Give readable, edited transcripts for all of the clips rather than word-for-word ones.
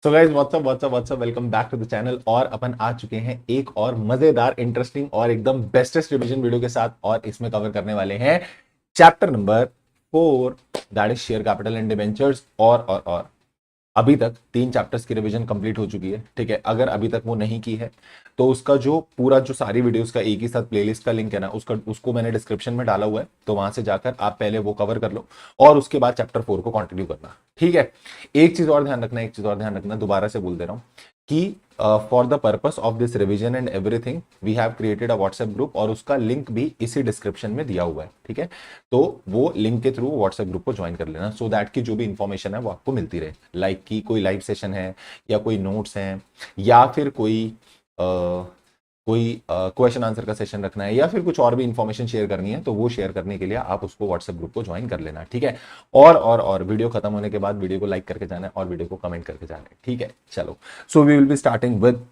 So guys what's up welcome back to the channel. और अपन आ चुके हैं एक और मजेदार इंटरेस्टिंग और एकदम बेस्टेस्ट रिवीजन वीडियो के साथ। और इसमें कवर करने वाले हैं chapter number 4, that is share capital and debentures. और अभी तक 3 चैप्टर्स की रिवीजन कंप्लीट हो चुकी है। ठीक है, अगर अभी तक वो नहीं की है तो उसका जो पूरा जो सारी वीडियोस का एक ही साथ प्लेलिस्ट का लिंक है ना, उसको मैंने डिस्क्रिप्शन में डाला हुआ है, तो वहां से जाकर आप पहले वो कवर कर लो और उसके बाद चैप्टर 4 को कंटिन्यू करना। ठीक है। एक चीज और ध्यान रखना, दोबारा से बोल दे रहा हूं कि for the purpose of this revision and everything we have created a WhatsApp group, और उसका लिंक भी इसी डिस्क्रिप्शन में दिया हुआ है। ठीक है, तो वो लिंक के थ्रू व्हाट्सएप ग्रुप को ज्वाइन कर लेना, सो दैट की जो भी इंफॉर्मेशन है वो आपको मिलती रहे, लाइक कि कोई लाइव सेशन है या कोई नोट्स हैं या फिर कोई क्वेश्चन आंसर का सेशन रखना है या फिर कुछ और भी इंफॉर्मेशन शेयर करनी है, तो वो शेयर करने के लिए आप उसको व्हाट्सएप ग्रुप को ज्वाइन कर लेना। ठीक है। और वीडियो खत्म होने के बाद वीडियो को लाइक करके जाना है और वीडियो को कमेंट करके जाना है। ठीक है, चलो। So we will be starting with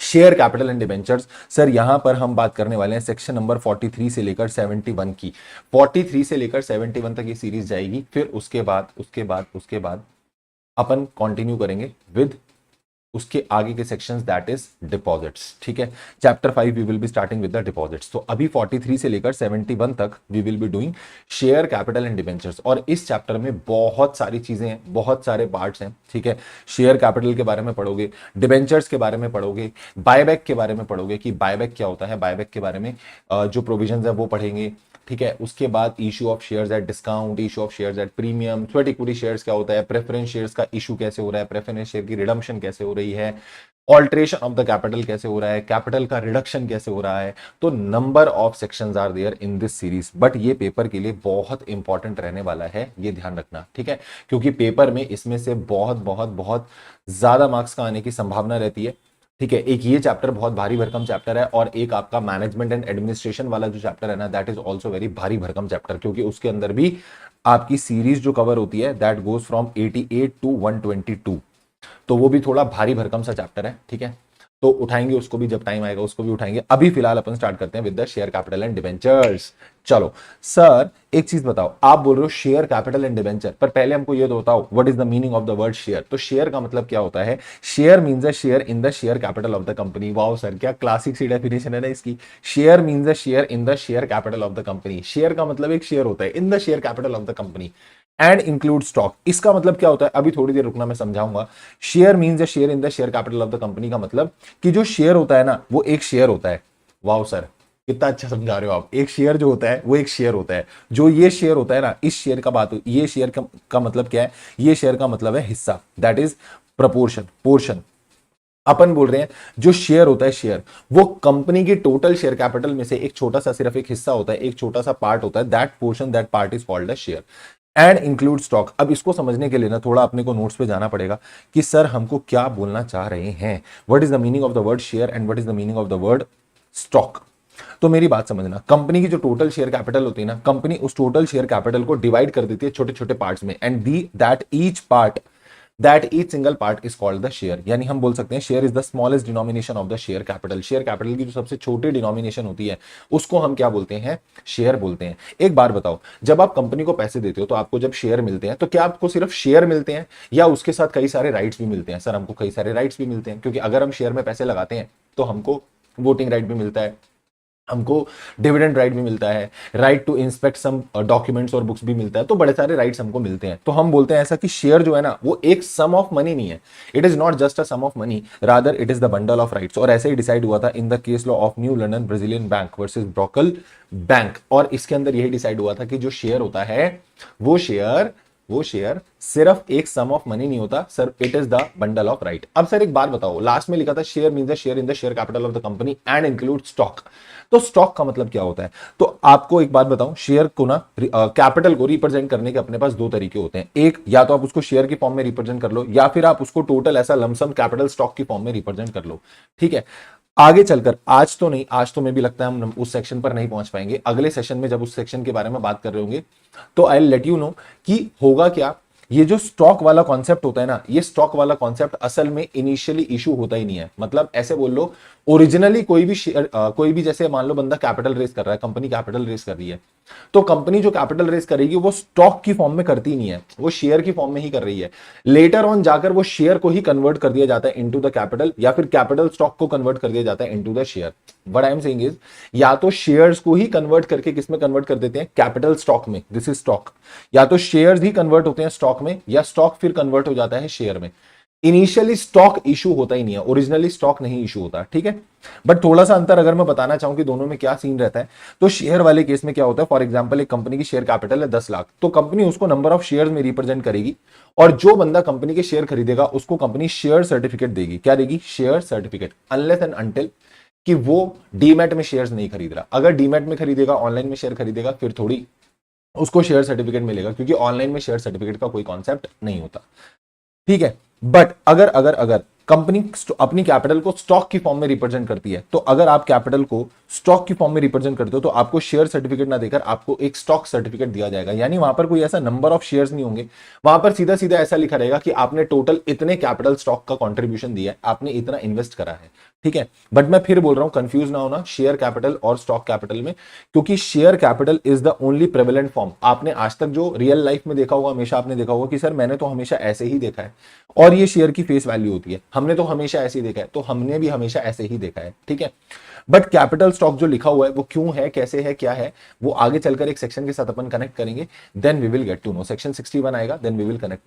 share capital and debentures. Sir यहां पर हम बात करने वाले हैं सेक्शन नंबर 43 से लेकर 71 की। 43 से लेकर 71 तक ये सीरीज जाएगी, फिर उसके बाद अपन कंटिन्यू करेंगे विद उसके आगे के सेक्शंस, दैट इज डिपॉजिट्स। ठीक है, chapter 5 we will be starting with the deposits. तो अभी 43 से लेकर 71 तक we will be doing share capital and debentures. और इस चैप्टर में बहुत सारी चीजें हैं, बहुत सारे पार्ट्स हैं। ठीक है, शेयर कैपिटल के बारे में पढ़ोगे, डिबेंचर्स के बारे में पढ़ोगे, बायबैक के बारे में पढ़ोगे कि बायबैक क्या होता है, बायबैक के बारे में जो प्रोविजंस है वो पढ़ेंगे। ठीक है, उसके बाद issue of shares at discount, issue of shares at premium, sweat equity shares क्या होता है, प्रेफरेंस शेयर्स का इशू कैसे हो रहा है, प्रेफरेंस शेयर की रिडम्पशन कैसे हो रही है, ऑल्ट्रेशन ऑफ द कैपिटल कैसे हो रहा है, कैपिटल का रिडक्शन कैसे हो रहा है। तो number of sections are there in this series, but ये पेपर के लिए बहुत इंपॉर्टेंट रहने वाला है, ये ध्यान रखना। ठीक है, क्योंकि पेपर में इसमें से बहुत बहुत बहुत ज्यादा मार्क्स का आने की संभावना रहती है। ठीक है, एक ये चैप्टर बहुत भारी भरकम चैप्टर है, और एक आपका मैनेजमेंट एंड एडमिनिस्ट्रेशन वाला जो चैप्टर है ना, दैट इज ऑल्सो वेरी भारी भरकम चैप्टर, क्योंकि उसके अंदर भी आपकी सीरीज जो कवर होती है दैट गोज फ्रॉम 88 टू 122। तो वो भी थोड़ा भारी भरकम सा चैप्टर है। ठीक है, तो उठाएंगे उसको भी, जब टाइम आएगा उसको भी उठाएंगे। अभी फिलहाल अपन स्टार्ट करते हैं with the share capital and debentures. चलो सर, एक चीज बताओ, आप बोल रहे हो शेयर कैपिटल एंड डिबेंचर, पर पहले हमको ये तो बताओ what is the meaning of the word share. तो शेयर का मतलब क्या होता है? Share means a share in the share capital of the company. Wow sir, क्या क्लासिक सी डेफिनेशन है ना इसकी। Share means a share in the share capital of the company. Share का मतलब एक शेयर होता है in the share capital of the company and include stock. इसका मतलब क्या होता है, अभी थोड़ी देर रुकना, मैं समझाऊंगा। Share means a share in the share capital of the company का मतलब कि जो शेयर होता है ना, वो एक शेयर होता है। वाओ सर, कितना अच्छा समझा रहे हो आप। एक शेयर जो होता है वो एक शेयर होता है। जो ये शेयर होता है ना, इस शेयर का बात, ये शेयर का मतलब क्या है? ये शेयर का मतलब है हिस्सा, दैट इज प्रपोर्शन, पोर्शन। अपन बोल रहे हैं जो शेयर होता है, शेयर वो कंपनी की टोटल शेयर कैपिटल में से एक छोटा सा, सिर्फ एक हिस्सा होता है, एक छोटा सा पार्ट होता है। That portion, that part is called a share and include stock. अब इसको समझने के लिए ना थोड़ा अपने को नोट्स पे जाना पड़ेगा कि सर हमको क्या बोलना चाह रहे हैं। What is the meaning of the word share and what is the meaning of the word stock. तो मेरी बात समझना, कंपनी की जो टोटल शेयर कैपिटल होती है ना, कंपनी उस टोटल शेयर कैपिटल को डिवाइड कर देती है छोटे छोटे पार्ट्स में, and the that each single part is called the share. यानी हम बोल सकते हैं share is the smallest denomination of the share capital. Share capital की जो सबसे छोटी डिनोमिनेशन होती है उसको हम क्या बोलते हैं? शेयर बोलते हैं। एक बार बताओ, जब आप कंपनी को पैसे देते हो तो आपको जब शेयर मिलते हैं तो क्या आपको सिर्फ शेयर मिलते हैं या उसके साथ कई सारे राइट्स भी मिलते हैं? सर हमको कई सारे राइट्स भी मिलते हैं, क्योंकि अगर हम शेयर में पैसे लगाते हैं तो हमको वोटिंग राइट भी मिलता है, हमको डिविडेंड राइट भी मिलता है, right to inspect some documents और बुक्स भी मिलता है। तो बड़े सारे राइट्स हमको मिलते हैं। तो हम बोलते हैं ऐसा कि शेयर जो है ना, वो एक सम ऑफ मनी नहीं है। It is not just a sum of money, rather it is the bundle of rights. और ऐसे ही डिसाइड हुआ था in the case law of new London Brazilian bank versus Brocklebank. और इसके अंदर यही डिसाइड हुआ था कि जो शेयर होता है वो शेयर सिर्फ एक सम ऑफ मनी नहीं होता sir, it is the bundle of right. अब सर एक बात बताओ, लास्ट में लिखा था share means the share in the share capital of the company and include stock. तो स्टॉक का मतलब क्या होता है? तो आपको एक बात बताऊं, शेयर को ना, कैपिटल को रिप्रेजेंट करने के अपने पास दो तरीके होते हैं। एक, या तो आप उसको शेयर की फॉर्म में रिप्रेजेंट कर लो, या फिर आप उसको टोटल ऐसा लमसम कैपिटल स्टॉक की फॉर्म में रिप्रेजेंट कर लो। ठीक है, आगे चलकर, आज तो नहीं, आज तो मैं भी लगता है हम उस सेक्शन पर नहीं पहुंच पाएंगे। अगले सेशन में जब उस सेक्शन के बारे में बात कर रहे होंगे तो आई लेट यू नो कि होगा क्या। ये जो स्टॉक वाला कॉन्सेप्ट होता है ना, ये स्टॉक वाला कॉन्सेप्ट असल में इनिशियली इशू होता ही नहीं है। मतलब ऐसे बोल लो, ओरिजिनली कोई भी शेयर कोई भी, जैसे मान लो बंदा कैपिटल रेस कर रहा है, कंपनी कैपिटल रेस कर रही है, तो कंपनी जो कैपिटल रेस करेगी वो स्टॉक की फॉर्म में करती नहीं है, वो शेयर की फॉर्म में ही कर रही है। लेटर ऑन जाकर वो शेयर को ही कन्वर्ट कर दिया जाता है इनटू द कैपिटल, या फिर कैपिटल स्टॉक को कन्वर्ट कर दिया जाता है into the share. What I am saying is, या तो शेयर्स को ही कन्वर्ट करके किस में कन्वर्ट कर देते हैं, कैपिटल स्टॉक में, दिस इज स्टॉक, या तो शेयर्स ही कन्वर्ट होते हैं स्टॉक में, या स्टॉक फिर कन्वर्ट हो जाता है शेयर में। इनिशियली स्टॉक इशू होता ही नहीं है, ओरिजिनली स्टॉक नहीं इशू होता, ठीक है। बट थोड़ा सा अंतर अगर मैं बताना चाहूं कि दोनों में क्या सीन रहता है, तो शेयर वाले केस में क्या होता है, फॉर एग्जांपल एक कंपनी की शेयर कैपिटल है 10 लाख, तो कंपनी उसको नंबर ऑफ शेयर्स में रिप्रेजेंट करेगी, और जो बंदा कंपनी के शेयर खरीदेगा उसको कंपनी शेयर सर्टिफिकेट देगी। क्या देगी, share certificate, unless and until कि वो डीमैट में शेयर्स नहीं खरीद रहा। अगर डीमैट में खरीदेगा, ऑनलाइन में शेयर खरीदेगा, फिर थोड़ी उसको शेयर सर्टिफिकेट मिलेगा, क्योंकि ऑनलाइन में शेयर सर्टिफिकेट का कोई कॉन्सेप्ट नहीं होता, ठीक है। बट अगर अगर अगर कंपनी अपनी कैपिटल को स्टॉक की फॉर्म में रिप्रेजेंट करती है, तो अगर आप कैपिटल को स्टॉक की फॉर्म में रिप्रेजेंट करते हो, तो आपको शेयर सर्टिफिकेट ना देकर आपको एक स्टॉक सर्टिफिकेट दिया जाएगा। यानी वहां पर कोई ऐसा नंबर ऑफ शेयर्स नहीं होंगे, वहां पर सीधा सीधा ऐसा लिखा रहेगा कि आपने टोटल इतने कैपिटल स्टॉक का कंट्रीब्यूशन दिया है, आपने इतना इन्वेस्ट करा है, ठीक है। बट मैं फिर बोल रहा हूं, कंफ्यूज ना होना शेयर कैपिटल और स्टॉक कैपिटल में, क्योंकि share capital is the only prevalent form. आपने आज तक जो रियल लाइफ में देखा होगा, हमेशा आपने देखा होगा कि सर मैंने तो हमेशा ऐसे ही देखा है, और ये शेयर की फेस वैल्यू होती है, हमने तो हमेशा ऐसे ही देखा है, तो हमने भी हमेशा ऐसे ही देखा है, ठीक है। बट कैपिटल स्टॉक जो लिखा हुआ है वो क्यों है, कैसे है, क्या है, वो आगे चलकर एक सेक्शन के साथ अपन कनेक्ट करेंगे, then we will get to know. Section 61 आएगा, then we will connect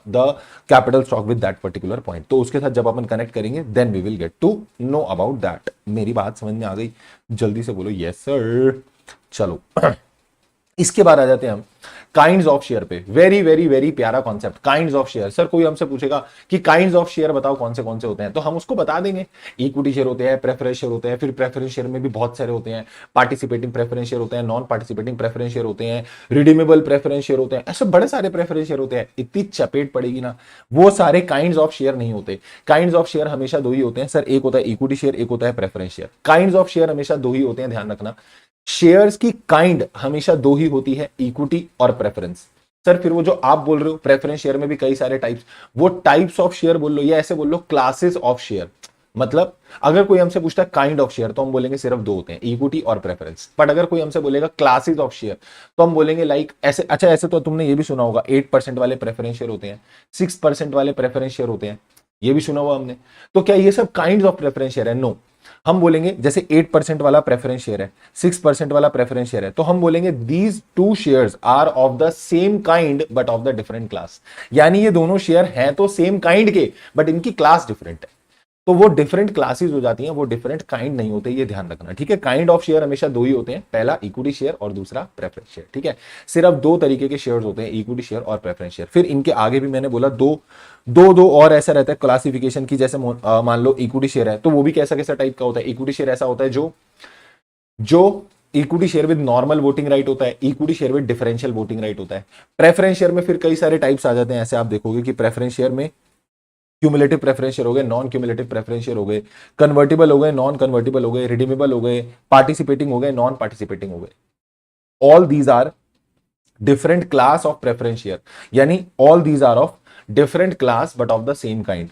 the capital stock with that particular point. तो उसके साथ जब अपन कनेक्ट करेंगे, then we will get to know about that. मेरी बात समझ में आ गई, जल्दी से बोलो यस सर। चलो इसके बाद आ जाते हैं हम काइंड्स ऑफ शेयर पे। वेरी वेरी वेरी प्यारा concept, kinds of share. Sir कोई हमसे पूछेगा कि काइंड्स ऑफ शेयर बताओ कौन से होते हैं, तो हम उसको बता देंगे। इक्विटी शेयर होते हैं, प्रेफरेंस शेयर होते हैं, फिर प्रेफरेंस शेयर में भी बहुत सारे होते हैं, पार्टिसिपेटिंग प्रेफरेंस शेयर होते हैं, नॉन पार्टिसिपेटिंग प्रेफरेंस शेयर होते हैं, रिडीमेबल प्रेफरेंस शेयर होते हैं, ऐसे बड़े सारे प्रेफरेंस शेयर होते हैं। इतनी चपेट पड़ेगी ना, वो सारे काइंड्स ऑफ शेयर नहीं होते। काइंड्स ऑफ शेयर हमेशा दो ही होते हैं सर, एक होता है इक्विटी शेयर, एक होता है preference share. Kinds of share हमेशा दो ही होते हैं, ध्यान रखना। शेयर्स की काइंड हमेशा दो ही होती है, इक्विटी और प्रेफरेंस। सर फिर वो जो आप बोल रहे हो प्रेफरेंस शेयर में भी कई सारे टाइप्स, वो टाइप्स ऑफ शेयर बोल लो, या ऐसे बोल लो क्लासेस ऑफ शेयर। मतलब अगर कोई हमसे पूछता है काइंड ऑफ शेयर, तो हम बोलेंगे सिर्फ दो होते हैं, इक्विटी और प्रेफरेंस। बट अगर कोई हमसे बोलेगा क्लासेस ऑफ शेयर, तो हम बोलेंगे लाइक ऐसे। अच्छा ऐसे तो तुमने ये भी सुना होगा 8% वाले प्रेफरेंस शेयर होते हैं, 6% वाले प्रेफरेंस शेयर होते हैं, ये भी सुना हुआ हमने। तो क्या ये सब काइंड ऑफ प्रेफरेंस शेयर है? नो। हम बोलेंगे जैसे 8% वाला प्रेफरेंस शेयर है, 6% वाला प्रेफरेंस शेयर है, तो हम बोलेंगे these two shares are of the same kind but of the different class. यानी ये दोनों शेयर हैं तो सेम काइंड के, बट इनकी क्लास डिफरेंट है, तो वो डिफरेंट क्लासेस हो जाती हैं, वो डिफरेंट काइंड नहीं होते, ये ध्यान रखना, ठीक है। काइंड ऑफ शेयर हमेशा दो ही होते हैं, पहला इक्विटी शेयर और दूसरा प्रेफरेंस शेयर, ठीक है। सिर्फ दो तरीके के शेयर्स होते हैं, इक्विटी शेयर और प्रेफरेंस शेयर। फिर इनके आगे भी मैंने बोला दो और ऐसा रहता है क्लासिफिकेशन की। जैसे मान लो इक्विटी शेयर है, तो वो भी कैसा कैसा टाइप का होता है। इक्विटी शेयर ऐसा होता है जो equity share with normal voting right होता है, equity share with differential voting right होता है। प्रेफरेंस शेयर में फिर कई सारे टाइप्स आ जाते हैं, ऐसे आप देखोगे कि प्रेफरेंस शेयर में क्यूमुलेटिव प्रेफरेंस शेयर हो गए, नॉन क्यूमुलेटिव प्रेफरेंस शेयर हो गए, कन्वर्टिबल हो गए, नॉन कन्वर्टिबल हो गए, रिडीमेबल हो गए, पार्टिसिपेटिंग हो गए, नॉन पार्टिसिपेटिंग हो गए। All these are different class of preference share, यानी all these are of different class but of the same kind.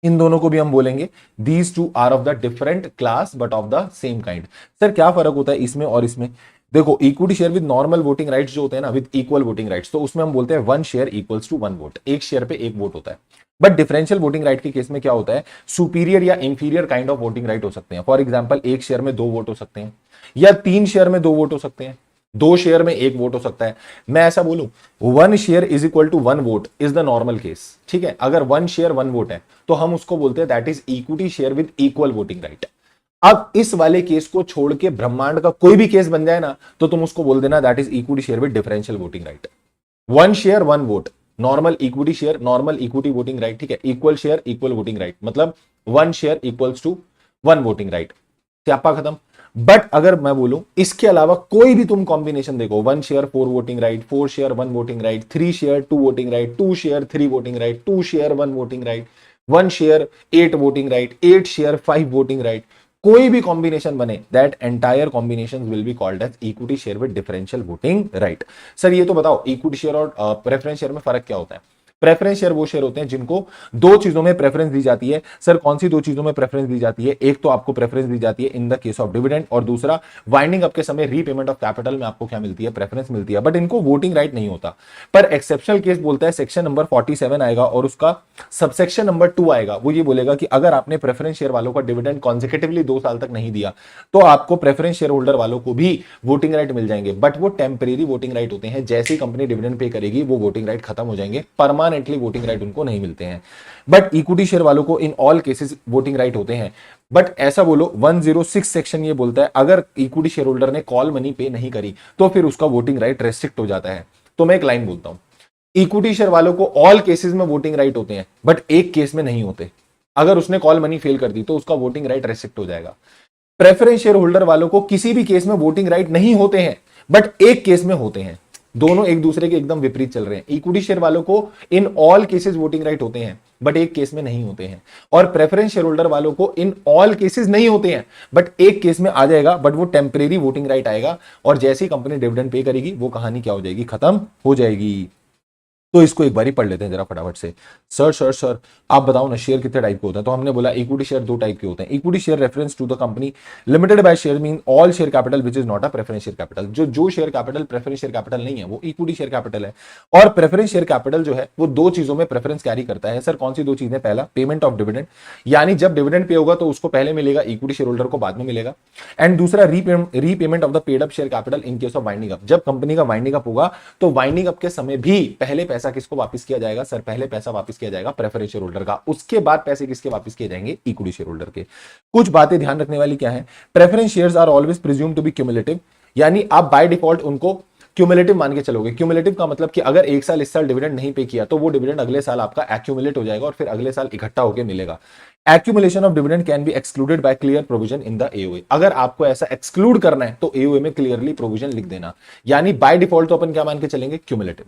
इन दोनों को भी हम बोलेंगे these two are of the different class but of the same kind. Sir क्या फर्क होता है इसमें और इसमें? देखो equity share with normal voting rights जो होते हैं ना, विद इक्वल वोटिंग राइट्स, तो उसमें हम बोलते हैं one share equals to one vote, एक शेयर पे एक वोट होता है। बट डिफरेंशियल वोटिंग राइट के केस में क्या होता है, सुपीरियर या inferior kind of voting right हो सकते हैं। फॉर एग्जांपल एक शेयर में दो वोट हो सकते हैं, या 3 शेयर में 2 वोट हो सकते हैं, 2 शेयर में 1 वोट हो सकता है। मैं ऐसा बोलूं 1 share is equal to 1 vote is the normal case, ठीक है। अगर 1 शेयर 1 वोट है तो हम उसको बोलते हैं that is equity share with equal voting right. अब इस वाले केस को छोड़ के ब्रह्मांड का कोई भी केस बन जाए ना, तो तुम उसको बोल देना that is equity share with differential voting right. 1 share 1 vote, normal equity share, normal equity voting right, ठीक है। Equal share equal voting right, मतलब 1 share equals to 1 voting right, स्यापा खत्म। बट अगर मैं बोलूं इसके अलावा कोई भी तुम कॉम्बिनेशन देखो, 1 share 4 voting right, 4 share 1 voting right, 3 share 2 voting right, 2 share 3 voting right, 2 share 1 voting right, 1 share 8 voting right, 8 share 5 voting right, कोई भी कॉम्बिनेशन बने, that entire combination will be called as equity share with differential voting right. Sir ये तो बताओ equity share और preference share में फर्क क्या होता है? प्रेफरेंस शेयर वो शेयर होते हैं जिनको दो चीजों में प्रेफरेंस दी जाती है। सर कौन सी दो चीजों में प्रेफरेंस दी जाती है? एक तो आपको प्रेफरेंस दी जाती है in the case of dividend, और दूसरा वाइंडिंग अप के समय रीपेमेंट ऑफ कैपिटल में आपको क्या मिलती है? प्रेफरेंस मिलती है। बट इनको वोटिंग राइट नहीं होता। पर एक्सेप्शनल केस बोलता है, सेक्शन नंबर 47 आएगा और उसका सबसेक्शन नंबर 2 आएगा। वो ये बोलेगा कि अगर आपने प्रेफरेंस शेयर वालों का डिविडेंड कॉन्सेक्यूटिवली 2 साल तक नहीं दिया तो आपको प्रेफरेंस शेयर होल्डर वालों को भी वोटिंग राइट मिल जाएंगे। बट वो टेम्परेरी वोटिंग राइट होते हैं। जैसी कंपनी डिविडेंड पे करेगी वो वोटिंग राइट खत्म हो जाएंगे, परमानेंटली वोटिंग राइट उनको नहीं मिलते हैं। बट इक्विटी शेयर वालों को in all cases voting right होते हैं। बट ऐसा बोलो 106 सेक्शन ये बोलता है अगर इक्विटी शेयर होल्डर ने कॉल मनी पे नहीं करी तो फिर उसका वोटिंग राइट रेस्ट्रिक्ट हो जाता है। तो मैं एक लाइन बोलता हूं, इक्विटी शेयर वालों को ऑल केसेस में वोटिंग राइट होते हैं बट एक केस में नहीं होते। अगर उसने कॉल मनी फेल कर दी तो उसका वोटिंग राइट रेस्ट्रिक्ट हो जाएगा। प्रेफरेंस शेयर होल्डर वालों को किसी भी केस में वोटिंग राइट नहीं होते हैं बट एक केस में होते हैं। दोनों एक दूसरे के एकदम विपरीत चल रहे हैं। इक्विटी शेयर वालों को in all cases voting right होते हैं बट एक केस में नहीं होते हैं, और प्रेफरेंस शेयर होल्डर वालों को इन ऑल केसेस नहीं होते हैं बट एक केस में आ जाएगा, बट वो टेम्परेरी वोटिंग राइट आएगा और जैसी कंपनी डिविडेंड पे करेगी वो कहानी क्या हो जाएगी? खत्म हो जाएगी। तो इसको एक बार ही पढ़ लेते हैं जरा फटाफट से। सर आप बताओ ना शेयर कितने टाइप के होते हैं? तो हमने बोला इक्विटी शेयर 2 टाइप के होते हैं। Equity share reference to the company limited by share mean all share capital which is not a preference share capital. जो share capital preference share capital नहीं है वो इक्विटी शेयर कैपिटल है। और preference share capital जो है वो दो चीजों में प्रेफरेंस कैरी करता है। सर कौन सी दो चीजें? पहला पेमेंट ऑफ डिविडेंड, यानी जब डिविडेंड पे होगा तो उसको पहले मिलेगा, इक्विटी शेयर होल्डर को बाद में मिलेगा। एंड दूसरा repayment of the paid up share capital in case of winding up. जब कंपनी का वाइंडिंग अप होगा तो वाइंडिंग अप के समय भी पहले पैसा किसको वापस किया जाएगा? सर पहले पैसा वापस किया जाएगा प्रेफरेंस शेयर होल्डर का, उसके बाद पैसे किसके वापस किए जाएंगे? इक्विटी शेयर होल्डर के। कुछ बातें ध्यान रखने वाली क्या है? Preference shares are always presume to be cumulative, यानी आप बाय डिफॉल्ट उनको क्यूमुलेटिव मान के चलोगे। क्यूमुलेटिव का मतलब कि अगर एक साल इस साल डिविडेंड नहीं पे किया तो वो डिविडेंड अगले साल आपका एक्यूमुलेट हो जाएगा और फिर अगले साल इकट्ठा होकर मिलेगा। Accumulation of dividend can be excluded by clear provision in the AOA. अगर आपको ऐसा एक्सक्लूड करना है तो एओए में क्लियरली प्रोविजन लिख देना, यानी बाय डिफॉल्ट तो अपन क्या मान के चलेंगे? Cumulative.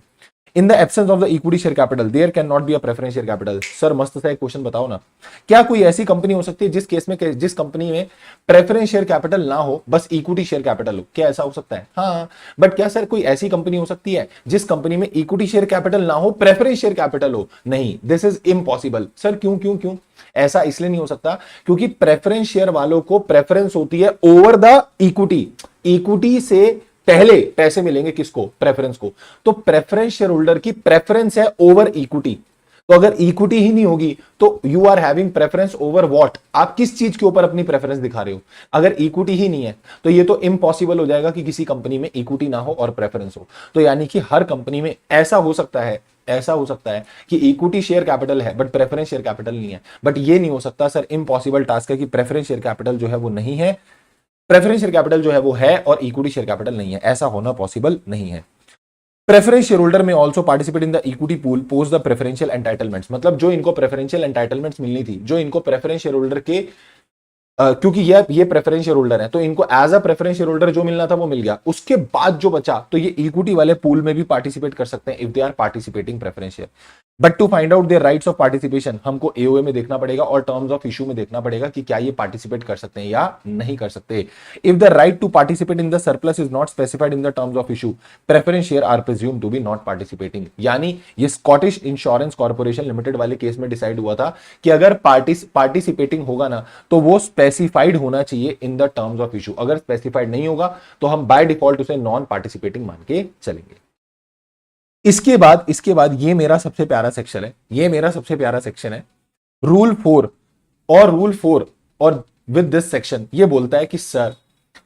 In the absence of the equity share capital there can not be a preference share capital. Sir मस्त सा एक क्वेश्चन बताओ ना, क्या कोई ऐसी कंपनी हो सकती है जिस कंपनी में प्रेफरेंस शेयर कैपिटल ना हो बस इक्विटी शेयर कैपिटल हो? क्या ऐसा हो सकता है? हाँ। बट क्या सर कोई ऐसी कंपनी हो सकती है जिस कंपनी में इक्विटी शेयर कैपिटल ना हो प्रेफरेंस शेयर कैपिटल हो? नहीं, दिस इज इम्पॉसिबल। सर क्यों क्यों क्यों? ऐसा इसलिए नहीं हो सकता क्योंकि प्रेफरेंस शेयर वालों को प्रेफरेंस होती है ओवर द इक्विटी। इक्विटी से पहले पैसे मिलेंगे किसको? प्रेफरेंस को। तो प्रेफरेंस शेयर होल्डर की प्रेफरेंस है ओवर इक्विटी। तो अगर इक्विटी ही नहीं होगी तो you are having preference over what? आप किस चीज के ऊपर अपनी प्रेफरेंस दिखा रहे हो? अगर इक्विटी ही नहीं है तो ये तो इम्पॉसिबल हो जाएगा कि किसी कंपनी में इक्विटी ना हो और प्रेफरेंस हो। तो यानी कि हर कंपनी में ऐसा हो सकता है कि इक्विटी शेयर कैपिटल है बट प्रेफरेंस शेयर कैपिटल नहीं है। बट ये नहीं हो सकता सर, इम्पॉसिबल टास्क है कि प्रेफरेंस शेयर कैपिटल जो है वो नहीं है, प्रेफरेंस शेयर कैपिटल जो है वो है और इक्विटी शेयर कैपिटल नहीं है। ऐसा होना पॉसिबल नहीं है। प्रेफरेंस शेयर होल्डर में also participate in the equity pool post the preferential entitlements. मतलब जो इनको प्रेफरेंशियल एंटाइटलमेंट्स मिलनी थी, जो इनको प्रेफरेंस शेयर होल्डर के क्योंकि ये प्रेफरेंस शेयर होल्डर है तो इनको as a preference share holder जो मिलना था वो मिल गया। उसके बाद जो बचा तो ये इक्विटी वाले पूल में भी पार्टिसिपेट कर सकते हैं if they are participating preference share. But to find out their rights of participation हमको एओए में देखना पड़ेगा और टर्म्स ऑफ इशू में देखना पड़ेगा कि क्या ये पार्टिसिपेट कर सकते हैं या नहीं कर सकते। If the right to participate in the surplus is not specified in the terms of issue preference share are presumed to be not participating. यानी ये स्कॉटिश इंश्योरेंस कॉर्पोरेशन लिमिटेड वाले केस में डिसाइड हुआ था कि अगर पार्टिसिपेटिंग होगा ना तो वो स्पेसिफाइड होना चाहिए इन द टर्म्स ऑफ इशू। अगर स्पेसिफाइड नहीं होगा तो हम बाय डिफॉल्ट उसे नॉन पार्टिसिपेटिंग मान के चलेंगे। इसके बाद ये मेरा सबसे प्यारा सेक्शन है रूल 4। और विद दिस सेक्शन ये बोलता है कि सर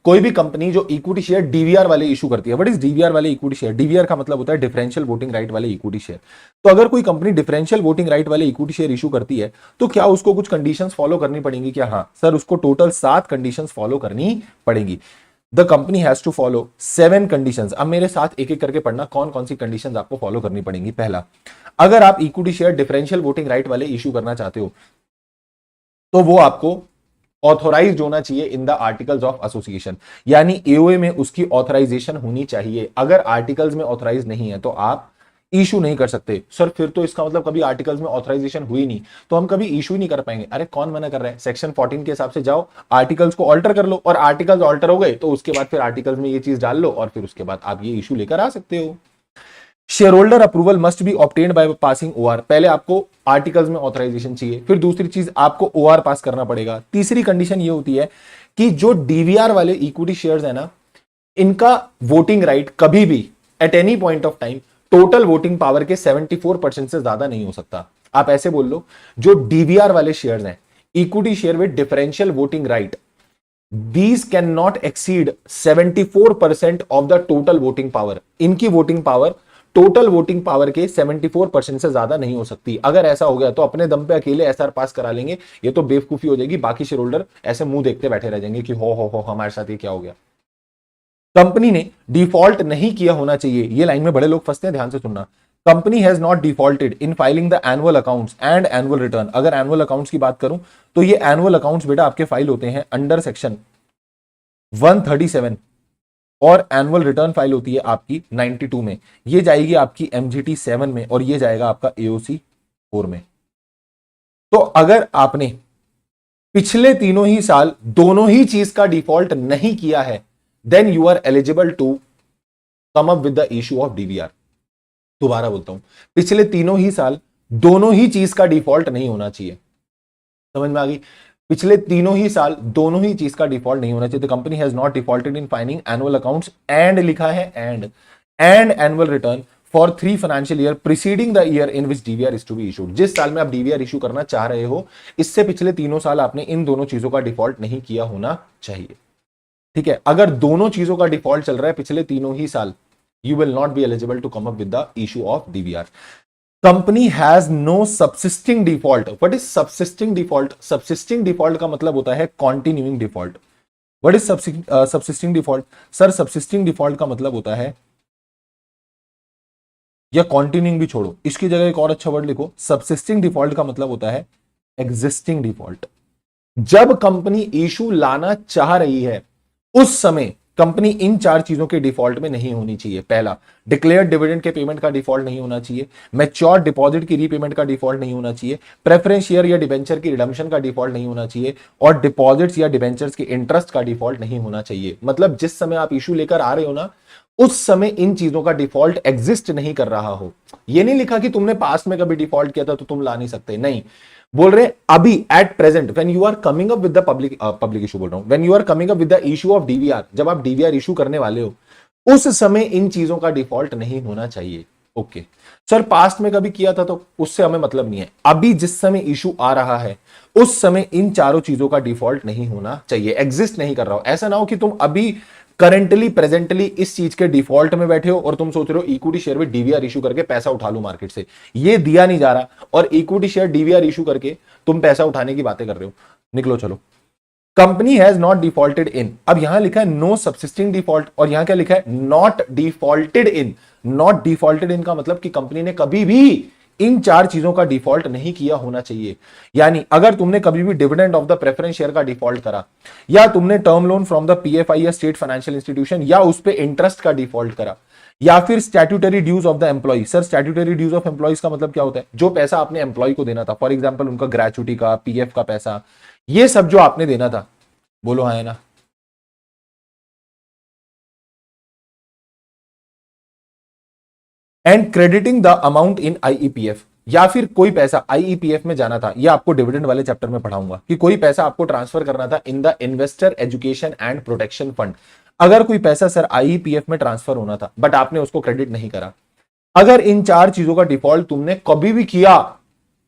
कोई भी कंपनी जो इक्विटी शेयर डीवीआर वाले इशू करती है। व्हाट इज डीवीआर वाले इक्विटी शेयर? डीवीआर का मतलब होता है डिफरेंशियल वोटिंग राइट वाले इक्विटी शेयर। तो अगर कोई कंपनी डिफरेंशियल वोटिंग राइट वाले इक्विटी शेयर इशू करती है तो क्या उसको कुछ कंडीशंस फॉलो करनी पड़ेंगी क्या? हाँ सर, उसको टोटल 7 कंडीशंस फॉलो करनी पड़ेंगी। The company has to follow 7 conditions. अब मेरे साथ एक एक करके पढ़ना कौन कौन सी कंडीशंस आपको फॉलो करनी पड़ेंगी। पहला, अगर आप equity share differential voting right वाले इशू करना चाहते हो तो वो आपको ऑथोराइज्ड होना चाहिए in the articles of association, यानी एओए में उसकी ऑथराइजेशन होनी चाहिए। अगर आर्टिकल्स में ऑथराइज नहीं है तो आप इशू नहीं कर सकते। सर फिर तो इसका मतलब कभी आर्टिकल्स में ऑथराइजेशन हुई नहीं तो हम कभी इशू ही नहीं कर पाएंगे। अरे कौन मना कर रहा है? सेक्शन 14 के हिसाब से जाओ, आर्टिकल्स को ऑल्टर कर लो और आर्टिकल्स ऑल्टर हो गए तो उसके बाद फिर आर्टिकल्स में ये चीज डाल लो और फिर उसके बाद आप ये इशू लेकर आ सकते हो। Share holder approval must be obtained by passing OR, पहले आपको आर्टिकल्स में ऑथराइजेशन चाहिए, फिर दूसरी चीज आपको ओआर पास करना पड़ेगा। तीसरी कंडीशन ये होती है कि जो डीवीआर वाले इक्विटी शेयर्स है ना, इनका वोटिंग राइट कभी भी at any point of time total voting power के 74% से ज्यादा नहीं हो सकता। आप ऐसे बोल लो, जो डीवीआर वाले शेयर्स हैं, equity share with differential voting right, these cannot exceed 74% of the total voting power. इनकी voting power total voting power के 74% से ज्यादा नहीं हो सकती। अगर ऐसा हो गया तो अपने दम पे अकेले एसआर पास करा लेंगे, ये तो बेवकूफी हो जाएगी, बाकी शेयर होल्डर ऐसे मुंह देखते बैठे रह जाएंगे कि हो हमारे साथ ये क्या हो गया। कंपनी ने डिफॉल्ट नहीं किया होना चाहिए, ये लाइन में बड़े लोग फंसते हैं, ध्यान से सुनना। Company has not defaulted in filing the annual accounts and annual return. अगर एनुअल अकाउंट्स की बात करूं तो ये एनुअल अकाउंट्स बेटा आपके फाइल होते हैं अंडर सेक्शन 137 और एनुअल रिटर्न फाइल होती है आपकी 92 में। ये जाएगी आपकी एमजीटी 7 में और ये जाएगा आपका एओसी 4 में। तो अगर आपने पिछले तीनों ही साल दोनों ही चीज का डिफॉल्ट नहीं किया है, then you are eligible to come up with the issue of DVR. दोबारा बोलता हूं, पिछले तीनों ही साल दोनों ही चीज का डिफॉल्ट नहीं होना चाहिए। समझ में आ गई? पिछले तीनों ही साल दोनों ही चीज का डिफॉल्ट नहीं होना चाहिए। The company has not defaulted in filing annual accounts and लिखा है and annual return for 3 financial year preceding the year in which DVR is to be issued. जिस साल में आप डीवीआर इशू करना चाह रहे हो, इससे पिछले तीनों साल आपने इन दोनों चीजों का डिफॉल्ट नहीं किया होना चाहिए। ठीक है, अगर दोनों चीजों का डिफॉल्ट चल रहा है पिछले तीनों ही साल, you will not be eligible to come up with the issue of DVR. Company has no subsisting default. What is subsisting default? Subsisting default का मतलब होता है continuing default. What is subsisting default? Sir subsisting default का मतलब होता है, या continuing भी छोड़ो, इसकी जगह एक और अच्छा वर्ड लिखो, subsisting default का मतलब होता है existing default। जब कंपनी इशू लाना चाह रही है उस समय कंपनी इन 4 चीजों के डिफॉल्ट में नहीं होनी चाहिए। पहला, डिक्लेयर्ड डिविडेंड के पेमेंट का डिफॉल्ट नहीं होना चाहिए, मैच्योर डिपॉजिट की रीपेमेंट का डिफॉल्ट नहीं होना चाहिए, प्रेफरेंस शेयर या डिबेंचर की रिडम्पशन का डिफॉल्ट नहीं होना चाहिए, और डिपॉजिट्स या डिबेंचर्स के इंटरेस्ट का डिफॉल्ट नहीं होना चाहिए। मतलब जिस समय आप इशू लेकर आ रहे हो ना, उस समय इन चीजों का डिफॉल्ट एग्जिस्ट नहीं कर रहा हो। ये नहीं लिखा कि तुमने पास्ट में कभी डिफॉल्ट किया था तो तुम ला नहीं सकते, नहीं, बोल रहे अभी at present when you are coming up with the public issue, बोल रहा हूं when you are coming up with the issue of DVR, जब आप डीवीआर इशू करने वाले हो उस समय इन चीजों का डिफॉल्ट नहीं होना चाहिए। ओके सर, पास्ट में कभी किया था तो उससे हमें मतलब नहीं है, अभी जिस समय इशू आ रहा है उस समय इन चारों चीजों का डिफॉल्ट नहीं होना चाहिए, एग्जिस्ट नहीं कर रहा हो। ऐसा ना हो कि तुम अभी करेंटली प्रेजेंटली इस चीज के डिफॉल्ट में बैठे हो और तुम सोच रहे हो इक्विटी शेयर में डीवीआर इशू करके पैसा उठा लूं मार्केट से। ये दिया नहीं जा रहा, और इक्विटी शेयर डीवीआर इशू करके तुम पैसा उठाने की बातें कर रहे हो। निकलो चलो। कंपनी हैज नॉट डिफॉल्टेड इन, अब यहां लिखा है नो सबसिस्टिंग डिफॉल्ट, और यहां क्या लिखा है not defaulted in. Not defaulted इन का मतलब कि कंपनी ने कभी भी इन 4 चीजों का डिफॉल्ट नहीं किया होना चाहिए। यानी अगर तुमने कभी भी dividend of the preference share का डिफॉल्ट करा, या तुमने term loan from the PFI या स्टेट फाइनेंशियल इंस्टीट्यूशन या उस पे इंटरेस्ट का डिफॉल्ट करा, या फिर statutory dues of the employee. Sir statutory dues of employees का मतलब क्या होता है? जो पैसा आपने एम्प्लॉय को देना था, फॉर एग्जाम्पल उनका ग्रेचुटी का, पीएफ का पैसा, ये सब जो आपने देना था, बोलो हाँ है ना। And crediting the amount in IEPF, या फिर कोई पैसा आईईपीएफ में जाना था, ये आपको डिविडेंड वाले चैप्टर में पढ़ाऊंगा कि कोई पैसा आपको ट्रांसफर करना था in the investor education and protection fund. अगर कोई पैसा सर आईईपीएफ में ट्रांसफर होना था बट आपने उसको क्रेडिट नहीं करा, अगर इन 4 चीजों का डिफॉल्ट तुमने कभी भी किया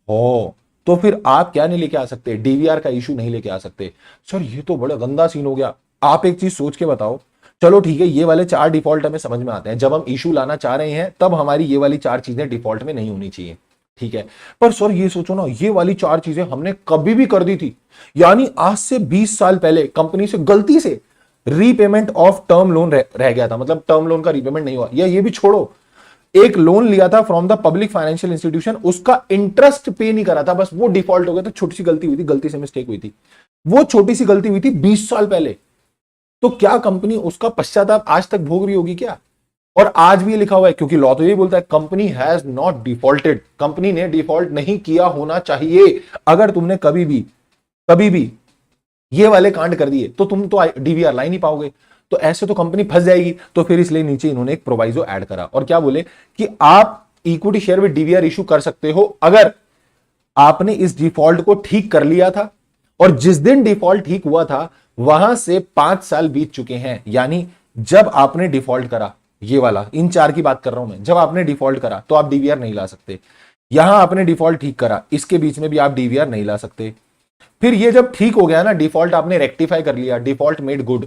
हो तो फिर आप क्या नहीं लेके आ सकते? डीवीआर का इशू नहीं लेके आ सकते। सर ये तो बड़ा गंदा सीन हो गया। आप एक चीज सोच के बताओ, चलो ठीक है ये वाले 4 डिफॉल्ट हमें समझ में आते हैं, जब हम इशू लाना चाह रहे हैं तब हमारी ये वाली 4 चीजें डिफॉल्ट में नहीं होनी चाहिए, ठीक है। पर सर ये सोचो ना, ये वाली 4 चीजें हमने कभी भी कर दी थी, यानी आज से 20 साल पहले कंपनी से गलती से रीपेमेंट ऑफ टर्म लोन रह गया था, मतलब टर्म लोन का रीपेमेंट नहीं हुआ, या ये भी छोड़ो, एक लोन लिया था from the public financial institution, उसका इंटरेस्ट पे नहीं करा था, बस वो डिफॉल्ट हो गया, तो छोटी सी गलती हुई थी, गलती से मिस्टेक हुई थी, वो छोटी सी गलती हुई थी 20 साल पहले, तो क्या कंपनी उसका पश्चाताप आज तक भोग रही होगी क्या? और आज भी लिखा हुआ है, क्योंकि लॉ तो यही बोलता है company has not defaulted, company ने डिफॉल्ट नहीं किया होना चाहिए। अगर तुमने कभी भी ये वाले कांड कर दिए तो तुम तो डीवीआर ला ही नहीं पाओगे। तो ऐसे तो कंपनी फंस जाएगी। तो फिर इसलिए नीचे इन्होंने एक प्रोवाइजो ऐड करा और क्या बोले कि आप equity share with DVR issue कर सकते हो अगर आपने इस डिफॉल्ट को ठीक कर लिया था और जिस दिन डिफॉल्ट ठीक हुआ था वहां से 5 साल बीत चुके हैं। यानी जब आपने डिफॉल्ट करा, ये वाला इन 4 की बात कर रहा हूं मैं, जब आपने डिफॉल्ट करा तो आप डीवीआर नहीं ला सकते। यहां आपने डिफॉल्ट ठीक करा, इसके बीच में भी आप डीवीआर नहीं ला सकते। फिर ये जब ठीक हो गया ना, डिफॉल्ट आपने रेक्टिफाई कर लिया, डिफॉल्ट मेड गुड,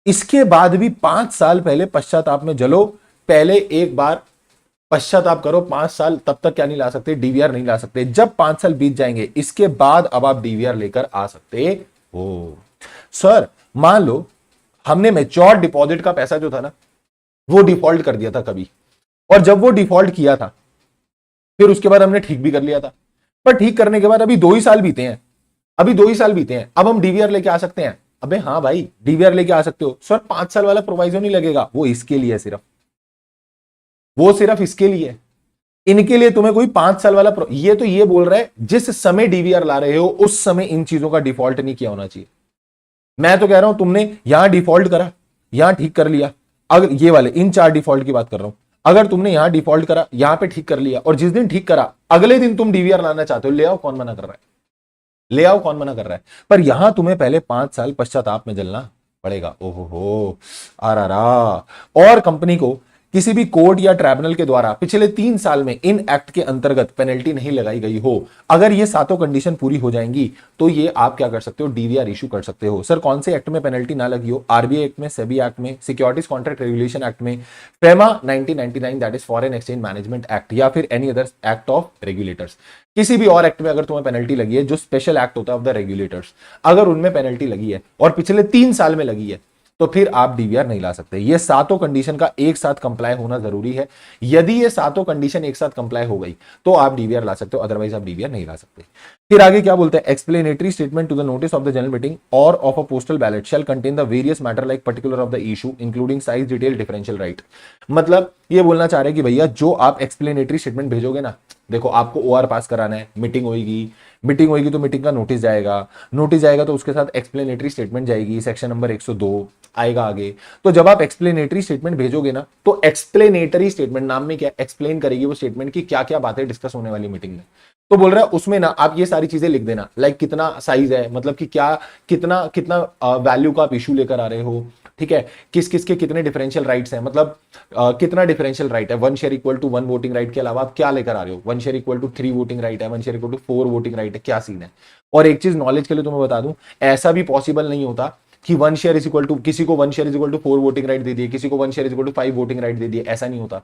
इसके बाद भी 5 साल पहले पश्चाताप में जलो। पहले एक बार पश्चाताप करो, 5 साल तब तक क्या नहीं ला सकते, डीवीआर नहीं ला सकते। जब 5 साल बीत जाएंगे इसके बाद अब आप डीवीआर लेकर आ सकते हो। सर मान लो हमने मैच्योर डिपॉजिट का पैसा जो था ना वो डिफॉल्ट कर दिया था कभी, और जब वो डिफॉल्ट किया था फिर उसके बाद हमने ठीक भी कर लिया था, पर ठीक करने के बाद अभी 2 ही साल बीते हैं, अभी 2 ही साल बीते हैं, अब हम डीवीआर लेके आ सकते हैं? अबे हाँ भाई, डीवीआर लेके आ सकते हो सर, 5 साल वाला प्रोवाइजो नहीं लगेगा, वो इसके लिए सिर्फ, वो सिर्फ इसके लिए, इनके लिए तुम्हें कोई 5 साल वाला ये तो ये बोल रहा है जिस समय डीवीआर ला रहे हो उस समय इन चीजों का डिफॉल्ट नहीं किया होना चाहिए। मैं तो कह रहा हूं तुमने यहां डिफॉल्ट करा, यहां ठीक कर लिया, अगर ये वाले इन 4 डिफॉल्ट की बात कर रहा हूं, अगर तुमने यहां डिफॉल्ट करा, यहां पे ठीक कर लिया और जिस दिन ठीक करा अगले दिन तुम डीवीआर लाना चाहते हो, ले आओ, कौन मना कर रहा है, ले आओ, कौन मना कर रहा है। पर यहां तुम्हें पहले 5 साल पश्चाताप में जलना पड़ेगा। ओहो हो, और कंपनी को किसी भी कोर्ट या ट्राइब्यूनल के द्वारा पिछले 3 साल में इन एक्ट के अंतर्गत पेनल्टी नहीं लगाई गई हो, अगर ये सातों कंडीशन पूरी हो जाएंगी तो ये आप क्या कर सकते हो, डीवीआर इशू कर सकते हो। सर कौन से एक्ट में पेनल्टी ना लगी हो? आरबीआई एक्ट में, सेबी एक्ट में, सिक्योरिटीज कॉन्ट्रैक्ट रेगुलेशन एक्ट में, FEMA 1999 that is foreign exchange management act, या फिर any other act of regulators. किसी भी और एक्ट में अगर तुम्हें पेनल्टी लगी है जो स्पेशल एक्ट होता है ऑफ द रेगुलेटर्स, अगर उनमें पेनल्टी लगी है और पिछले 3 साल में लगी है तो फिर आप डीवीआर नहीं ला सकते। ये सातों कंडीशन का एक साथ कंप्लाई होना जरूरी है। यदि ये सातों कंडीशन एक साथ कंप्लाई हो गई तो आप डीवीआर ला सकते हो, अदरवाइज आप डीवीआर नहीं ला सकते। फिर आगे क्या बोलते हैं, explanatory statement to the notice of the general meeting और of a postal ballot shall contain the various matter like particular of the issue including size, detail, differential right. मतलब ये बोलना चाह रहे हैं कि भैया जो आप एक्सप्लेनेटरी स्टेटमेंट भेजोगे ना, देखो आपको ओआर पास कराना है, मीटिंग होगी तो मीटिंग का नोटिस जाएगा तो उसके साथ एक्सप्लेनेटरी स्टेटमेंट जाएगी, सेक्शन नंबर 102 आएगा आगे। तो जब आप एक्सप्लेनेटरी स्टेटमेंट भेजोगे ना, तो एक्सप्लेनेटरी स्टेटमेंट नाम में क्या एक्सप्लेन करेगी वो स्टेटमेंट की क्या क्या बातें डिस्कस होने वाली मीटिंग में। तो बोल रहा है उसमें ना आप ये सारी चीजें लिख देना, लाइक कितना साइज है, मतलब कि क्या कितना कितना वैल्यू का आप इशू लेकर आ रहे हो, ठीक है, किस किस के कितने डिफरेंशियल राइट्स हैं, मतलब कितना डिफरेंशियल राइट है, 1 share equal to 1 voting right के अलावा आप क्या लेकर आ रहे हो, 1 share equal to 3 voting right है, 1 share equal to 4 voting right है, क्या सीन है। और एक चीज नॉलेज के लिए तुम्हें बता दूं, ऐसा भी पॉसिबल नहीं होता कि 1 शेयर इज इक्वल टू, किसी को 1 share is equal to 4 voting right दे दिए, किसी को 1 share is equal to 5 voting right दे दिए, ऐसा नहीं होता।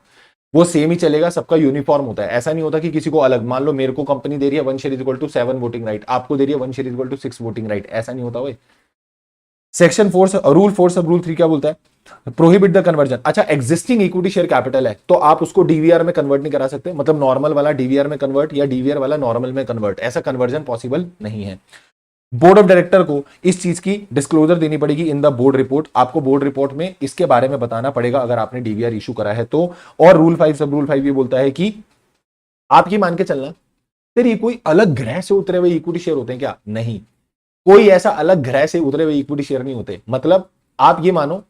वो सेम ही चलेगा, सबका यूनिफॉर्म होता है। ऐसा नहीं होता कि किसी को अलग, मान लो मेरे को कंपनी दे रही है 1 share is equal to 7 voting right, आपको दे रही है 1 share is equal to 6 voting right, ऐसा नहीं होता। वो सेक्शन 4 रूल 4 सब रूल 3 क्या बोलता है, प्रोहिबिट द कन्वर्जन। अच्छा, एग्जिस्टिंग इक्विटी शेयर कैपिटल है तो आप उसको डीवीआर में कन्वर्ट नहीं करा सकते, मतलब नॉर्मल वाला डीवीआर में कन्वर्ट या डीवीआर वाला नॉर्मल में कन्वर्ट, ऐसा कन्वर्जन पॉसिबल नहीं है। बोर्ड ऑफ डायरेक्टर को इस चीज की डिस्क्लोजर देनी पड़ेगी इन द बोर्ड रिपोर्ट, आपको बोर्ड रिपोर्ट में इसके बारे में बताना पड़ेगा अगर आपने डीवीआर इशू करा है तो। और रूल 5 सब रूल 5 ये बोलता है कि आप ये मान के चलना फिर ये कोई अलग ग्रह से उतरे हुए इक्विटी शेयर होते हैं क्या? नहीं, कोई ऐसा अलग ग्रह से उतरे हुए इक्विटी शेयर नहीं होते। मतलब आप ये मानो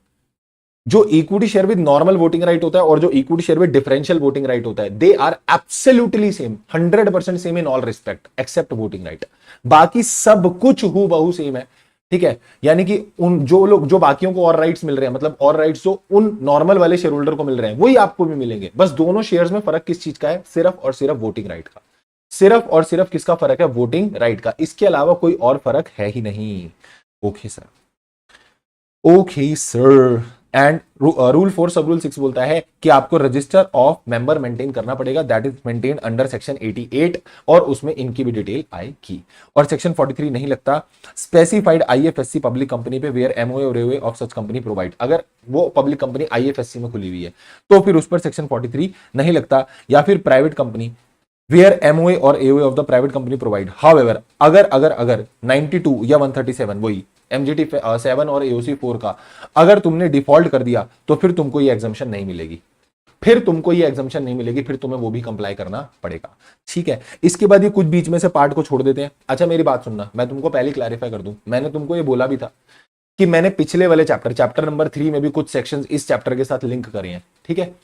जो equity share with normal voting right होता है और जो equity share with differential voting right होता है, they are absolutely same, 100% same in all respect except voting right. बाकी सब कुछ हूबहू सेम है, ठीक है। यानी कि उन जो लोग, जो बाकियों को और राइट्स मिल रहे हैं, मतलब और राइट्स जो उन नॉर्मल वाले शेयर होल्डर को मिल रहे हैं, वही आपको भी मिलेंगे। बस दोनों शेयर्स में फर्क किस चीज का है? सिर्फ और सिर्फ वोटिंग राइट का। सिर्फ और सिर्फ किसका फर्क है? वोटिंग राइट का। इसके अलावा कोई और फर्क है ही नहीं। Okay sir, okay sir. And rule 4 सब रूल 6 बोलता है कि आपको रजिस्टर ऑफ मेंबर मेंटेन करना पड़ेगा, that is maintain under section 88, और उसमें इनकी भी डिटेल आएगी। और सेक्शन 43 नहीं लगता स्पेसिफाइड आईएफएससी पब्लिक कंपनी पे वेयर एमओए और AOA of such company provide. अगर वो पब्लिक कंपनी आईएफएससी में खुली हुई है तो फिर उस पर सेक्शन 43 नहीं लगता। या फिर प्राइवेट कंपनी वेयर एमओए और AOA of the private company provide. However अगर 92 या 137 वही एमजीटी 7 और एओसी 4 का अगर तुमने डिफॉल्ट कर दिया तो फिर तुमको ये एग्जम्पशन नहीं मिलेगी, फिर तुम्हें वो भी कंप्लाई करना पड़ेगा, ठीक है। इसके बाद ये कुछ बीच में से पार्ट को छोड़ देते हैं। अच्छा मेरी बात सुनना, मैं तुमको पहले क्लैरिफाई कर दूं, मैंने तुमको ये बोला भी था कि मैंने पिछले वाले चैप्टर नंबर 3 में भी कुछ सेक्शंस इस चैप्टर के साथ लिंक करे हैं, ठीक है।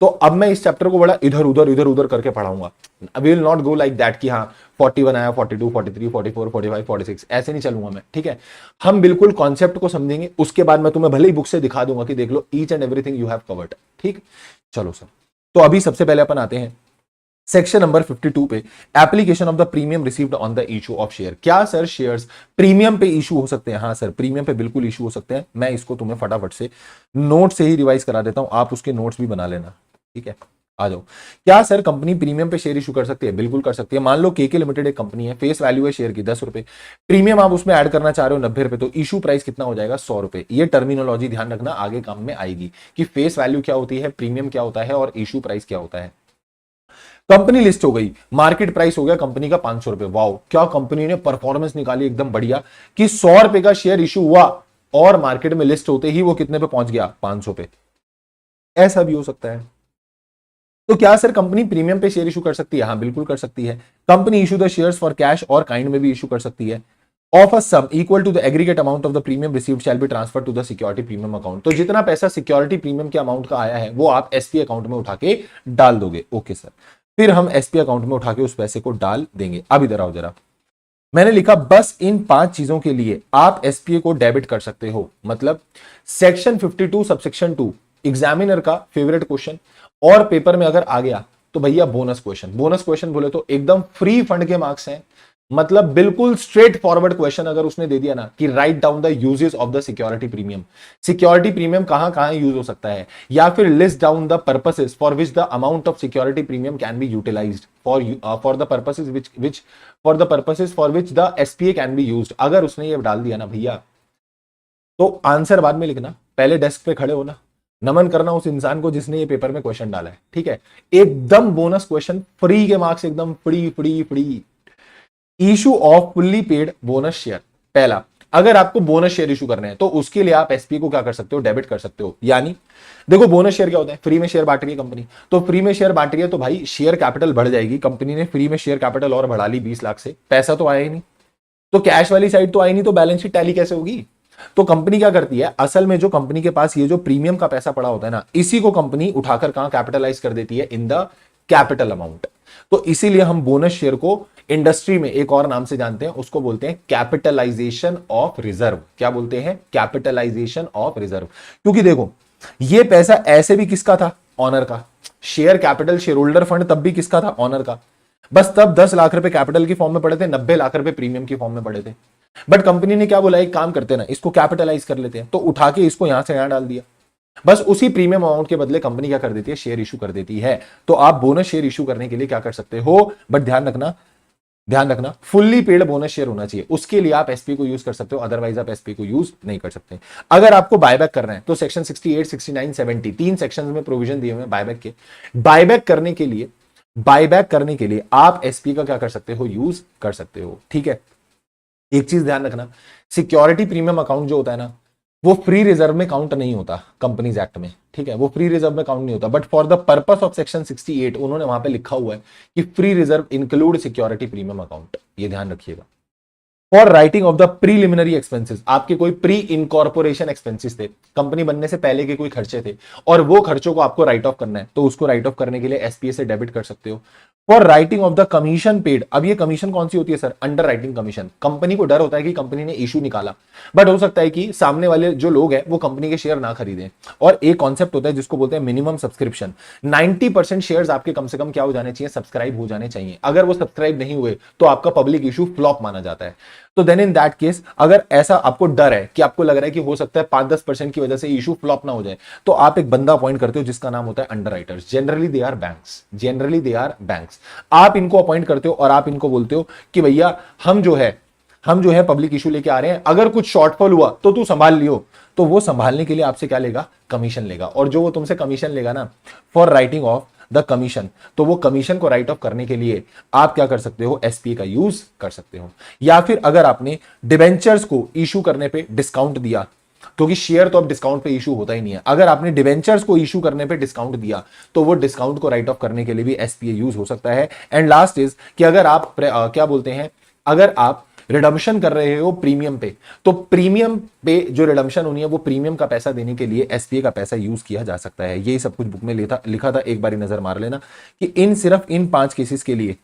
तो अब मैं इस चैप्टर को बड़ा इधर उधर करके पढ़ाऊंगा। I will not go like that कि हाँ 41 आया, 42, 43, 44, 45, 46, ऐसे नहीं चलूंगा मैं, ठीक है। हम बिल्कुल कॉन्सेप्ट को समझेंगे, उसके बाद मैं तुम्हें भले ही बुक से दिखा दूंगा कि देख लो each and everything you have covered, ठीक। चलो सर, तो अभी सबसे पहले अपन आते हैं सेक्शन नंबर 52 पे, application of the premium received on the issue of share. क्या सर शेयर्स प्रीमियम पे इशू हो सकते हैं? हाँ सर, प्रीमियम पे बिल्कुल इशू हो सकते हैं। मैं इसको तुम्हें फटाफट से नोट से ही रिवाइज करा देता हूं, आप उसके नोट्स भी बना लेना, ठीक है। आ जाओ। क्या सर कंपनी प्रीमियम पे शेयर इशू कर सकती है? बिल्कुल कर सकती है। मान लो केके लिमिटेड एक कंपनी है, फेस वैल्यू है शेयर की 10 रुपए, प्रीमियम आप उसमें ऐड करना चाह रहे हो 90 रुपए, तो इशू प्राइस कितना हो जाएगा? 100 रुपए। ये टर्मिनोलॉजी ध्यान रखना, आगे काम में आएगी कि फेस वैल्यू क्या होती है, प्रीमियम क्या होता है और इशू प्राइस क्या होता है। कंपनी लिस्ट हो गई, मार्केट प्राइस हो गया कंपनी का 500 रुपए। वाओ, क्या कंपनी ने परफॉर्मेंस निकाली एकदम बढ़िया कि 100 रुपए का शेयर इशू हुआ और मार्केट में लिस्ट होते ही वो कितने पे पहुंच गया? 500 पे। ऐसा भी हो सकता है। तो क्या सर कंपनी प्रीमियम पे शेयर इशू कर सकती है? हाँ बिल्कुल कर सकती है। Company issue the shares for cash और काइंड में भी इशू कर सकती है। Of a sum equal to the aggregate amount of the premium received shall be transfer to the security premium account. तो जितना पैसा सिक्योरिटी प्रीमियम के अमाउंट का आया है वो आप एसपी अकाउंट में उठा के डाल दोगे। ओके सर, फिर हम एसपी अकाउंट में उठा के उस पैसे को डाल देंगे। अब इधर आओ जरा, मैंने लिखा बस इन 5 चीजों के लिए आप एसपीए को डेबिट कर सकते हो। मतलब सेक्शन 52 सबसेक्शन 2 एग्जामिनर का फेवरेट क्वेश्चन, और पेपर में अगर आ गया तो भैया बोनस क्वेश्चन। बोनस क्वेश्चन बोले तो एकदम फ्री फंड के मार्क्स हैं, मतलब बिल्कुल स्ट्रेट फॉरवर्ड क्वेश्चन अगर उसने दे दिया ना कि right down the uses of the security premium. Security premium कहां कहां यूज हो सकता है, या फिर list down the purposes for which the amount of security premium can be utilised for the purposes which for the purposes for which the SPA can be used. अगर उसने ये डाल दिया ना भैया, तो आंसर बाद में लिखना, पहले डेस्क पे खड़े होना, नमन करना उस इंसान को जिसने ये पेपर में क्वेश्चन डाला है, ठीक है। एकदम बोनस क्वेश्चन, फ्री के मार्क्स, एकदम free free free. Issue off fully paid bonus share. पहला, अगर आपको बोनस शेयर इशू करने हैं तो उसके लिए आप एसपी को क्या कर सकते हो? डेबिट कर सकते हो। यानी देखो बोनस शेयर क्या होता है? फ्री में शेयर बांट रही है कंपनी, तो फ्री में शेयर बांट रही है तो भाई शेयर कैपिटल बढ़ जाएगी। कंपनी ने फ्री में शेयर कैपिटल और बढ़ा ली 20 लाख से, पैसा तो आया ही नहीं, तो कैश वाली साइड तो आई नहीं, तो बैलेंस शीट टैली कैसे होगी? तो कंपनी क्या करती है, असल में जो कंपनी के पास ये जो प्रीमियम का पैसा पड़ा होता है ना, इसी को कंपनी उठाकर कहां कैपिटलाइज कर देती है? In the capital amount. तो इसीलिए हम बोनस शेयर को इंडस्ट्री में एक और नाम से जानते हैं, उसको बोलते हैं कैपिटलाइजेशन ऑफ रिजर्व। क्या बोलते हैं? Capitalisation of reserve. क्योंकि देखो ये पैसा ऐसे भी किसका था? ऑनर का। Share capital share holder fund तब भी किसका था? ऑनर का। बस तब 10 लाख रुपए कैपिटल की फॉर्म में पड़े थे, 90 लाख रुपए प्रीमियम की फॉर्म में पड़े थे। बट कंपनी ने क्या बोला, एक काम करते ना, इसको कैपिटलाइज कर लेते हैं, तो उठा के इसको यहां से यहां डाल दिया। बस उसी प्रीमियम अमाउंट के बदले कंपनी क्या कर देती है? शेयर इशू कर देती है। तो आप बोनस शेयर इशू करने के लिए क्या कर सकते हो, बट ध्यान रखना फुल्ली पेड बोनस शेयर होना चाहिए। उसके लिए आप एसपी को यूज कर सकते हो, अदरवाइज आप एसपी को यूज नहीं कर सकते। अगर आपको बायबैक करना है तो सेक्शन 68, 69, 70 तीन सेक्शन में प्रोविजन दिए हुए हैं बायबैक के। बायबैक करने के लिए आप एसपी का क्या कर सकते हो? यूज कर सकते हो, ठीक है। एक चीज ध्यान रखना, सिक्योरिटी प्रीमियम अकाउंट जो होता है ना, वो फ्री रिजर्व में काउंट नहीं होता कंपनीज एक्ट में, ठीक है। वो फ्री रिजर्व में काउंट नहीं होता, but for the purpose of section 68 उन्होंने वहां पे लिखा हुआ है कि free reserve include security premium account. ये ध्यान रखिएगा। For writing of the preliminary expenses, आपके कोई प्री इनकॉर्पोरेशन एक्सपेंसेस थे, कंपनी बनने से पहले के कोई खर्चे थे, और वो खर्चों को आपको राइट ऑफ करना है, तो उसको राइट ऑफ करने के लिए एसपीए से डेबिट कर सकते हो। For writing of the commission paid, अब ये कमीशन कौन सी होती है sir? Under writing commission. Company को डर होता है कि कंपनी ने इशू निकाला, बट हो सकता है कि सामने वाले जो लोग हैं वो कंपनी के शेयर ना खरीदें, और एक कॉन्सेप्ट होता है जिसको बोलते हैं मिनिमम सब्सक्रिप्शन। 90% शेयर्स आपके कम से कम क्या हो जाने चाहिए? सब्सक्राइब हो जाने चाहिए। अगर वो सब्सक्राइब नहीं हुए तो आपका पब्लिक इशू फ्लॉप माना जाता है। तो देन इन दैट केस, अगर ऐसा आपको डर है कि आपको लग रहा है कि हो सकता है 5-10% की वजह से इशू फ्लॉप ना हो जाए, तो आप एक बंदा अपॉइंट करते हो जिसका नाम होता है underwriters. Generally they are banks. आप इनको अपॉइंट करते हो और आप इनको बोलते हो कि भैया हम जो है पब्लिक इशू लेके आ रहे हैं, अगर कुछ शॉर्टफॉल हुआ तो तू संभाल लियो। तो वो संभालने के लिए आपसे क्या लेगा? कमीशन लेगा। और जो वो तुमसे कमीशन लेगा ना for writing of the commission, तो वो कमीशन को राइट ऑफ करने के लिए आप क्या कर सकते हो? एसपी का यूज कर सकते हो। या फिर अगर आपने डिबेंचर्स को इशू करने पे डिस्काउंट दिया, क्योंकि शेयर तो अब डिस्काउंट पे इशू होता ही नहीं है, अगर आपने डिबेंचर्स को इशू करने पे डिस्काउंट दिया तो वो डिस्काउंट को राइट ऑफ करने के लिए भी एसपीए यूज हो सकता है। एंड लास्ट इज कि अगर आप क्या बोलते हैं, अगर आप रिडम्पशन कर रहे हो प्रीमियम पे, तो प्रीमियम पे जो रिडम्पशन होनी है वो प्रीमियम का पैसा देने के लिए एसपीए का पैसा यूज किया जा सकता है। ये सब कुछ बुक में लिखा था, एक बार नजर मार लेना कि सिर्फ इन 5 केसेस के लिए,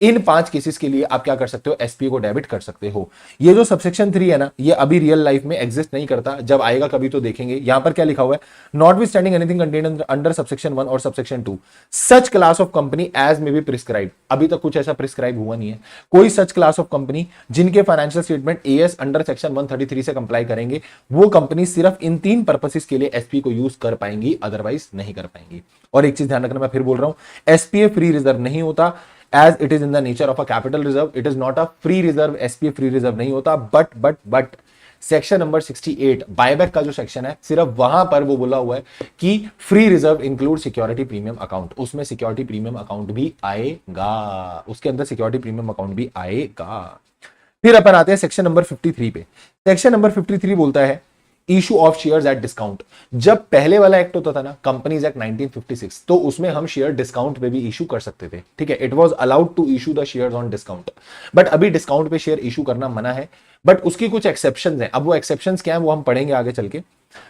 इन 5 केसेस के लिए आप क्या कर सकते हो, एसपीए को डेबिट कर सकते हो। ये जो सबसेक्शन 3 है ना, ये अभी रियल लाइफ में एग्जिस्ट नहीं करता, जब आएगा कभी तो देखेंगे। यहां पर क्या लिखा हुआ है, notwithstanding anything contained under subsection 1 और subsection 2 such class of company as may be prescribe. अभी तक कुछ ऐसा प्रिस्क्राइब हुआ नहीं है, कोई सच क्लास ऑफ कंपनी जिनके financial statement AS under section 133 से कंप्लाई करेंगे, वो कंपनी सिर्फ इन 3 पर्पसेस के लिए एसपी को यूज कर पाएंगी, अदरवाइज नहीं कर पाएंगी। और एक चीज ध्यान रखना, मैं फिर बोल रहा हूं, एसपीए फ्री रिजर्व नहीं होता, as it is in the nature of a capital reserve, it is not a free reserve, SPA free reserve नहीं होता। but सेक्शन नंबर 68 बायबैक का जो सेक्शन है, सिर्फ वहां पर वो बोला हुआ है कि free reserve include security premium account, उसमें सिक्योरिटी प्रीमियम अकाउंट भी आएगा, उसके अंदर सिक्योरिटी प्रीमियम अकाउंट भी आएगा। फिर अपन आते हैं सेक्शन नंबर 53 पे। सेक्शन नंबर 53 बोलता है issue of shares at discount. जब पहले वाला एक्ट होता था ना, कंपनीज एक्ट 1956, तो उसमें हम शेयर डिस्काउंट पे भी इशू कर सकते थे, ठीक है, it was allowed to issue the shares on discount. But अभी डिस्काउंट पे शेयर इशू करना मना है, बट उसकी कुछ एक्सेप्शंस हैं। अब वो एक्सेप्शंस क्या है वो हम पढ़ेंगे आगे चल के।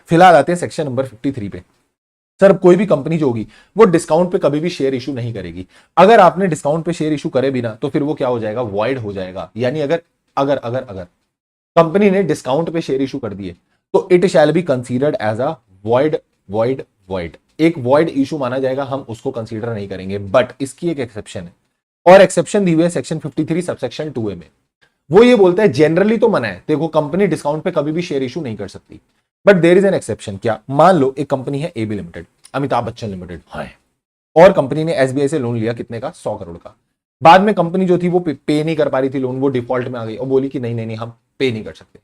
फिलहाल आते हैं सेक्शन नंबर 53 पे। सर कोई भी कंपनी जो होगी वो डिस्काउंट पे कभी भी शेयर इशू नहीं करेगी। अगर आपने डिस्काउंट पे शेयर इशू करे भी ना, तो फिर वो क्या हो जाएगा, वॉइड हो जाएगा। यानी अगर अगर अगर अगर कंपनी ने डिस्काउंट पे शेयर इशू कर दिए, तो it shall be considered as a void, एक वॉइड इशू माना जाएगा, हम उसको कंसीडर नहीं करेंगे। बट इसकी एक एक्सेप्शन है, और एक्सेप्शन दी हुई है सेक्शन 53 सबसेक्शन 2A में। वो ये बोलता है जनरली तो मना है, देखो कंपनी डिस्काउंट पे कभी भी शेयर इशू नहीं कर सकती, but there is an exception. क्या, मान लो एक कंपनी है AB limited, Amitabh Bachchan limited है, और कंपनी ने एसबीआई से लोन लिया कितने का, 100 करोड़ का। बाद में कंपनी जो थी वो पे नहीं कर पा रही थी लोन, वो डिफॉल्ट में आ गई और बोली कि नहीं नहीं नहीं, हम पे नहीं कर सकते,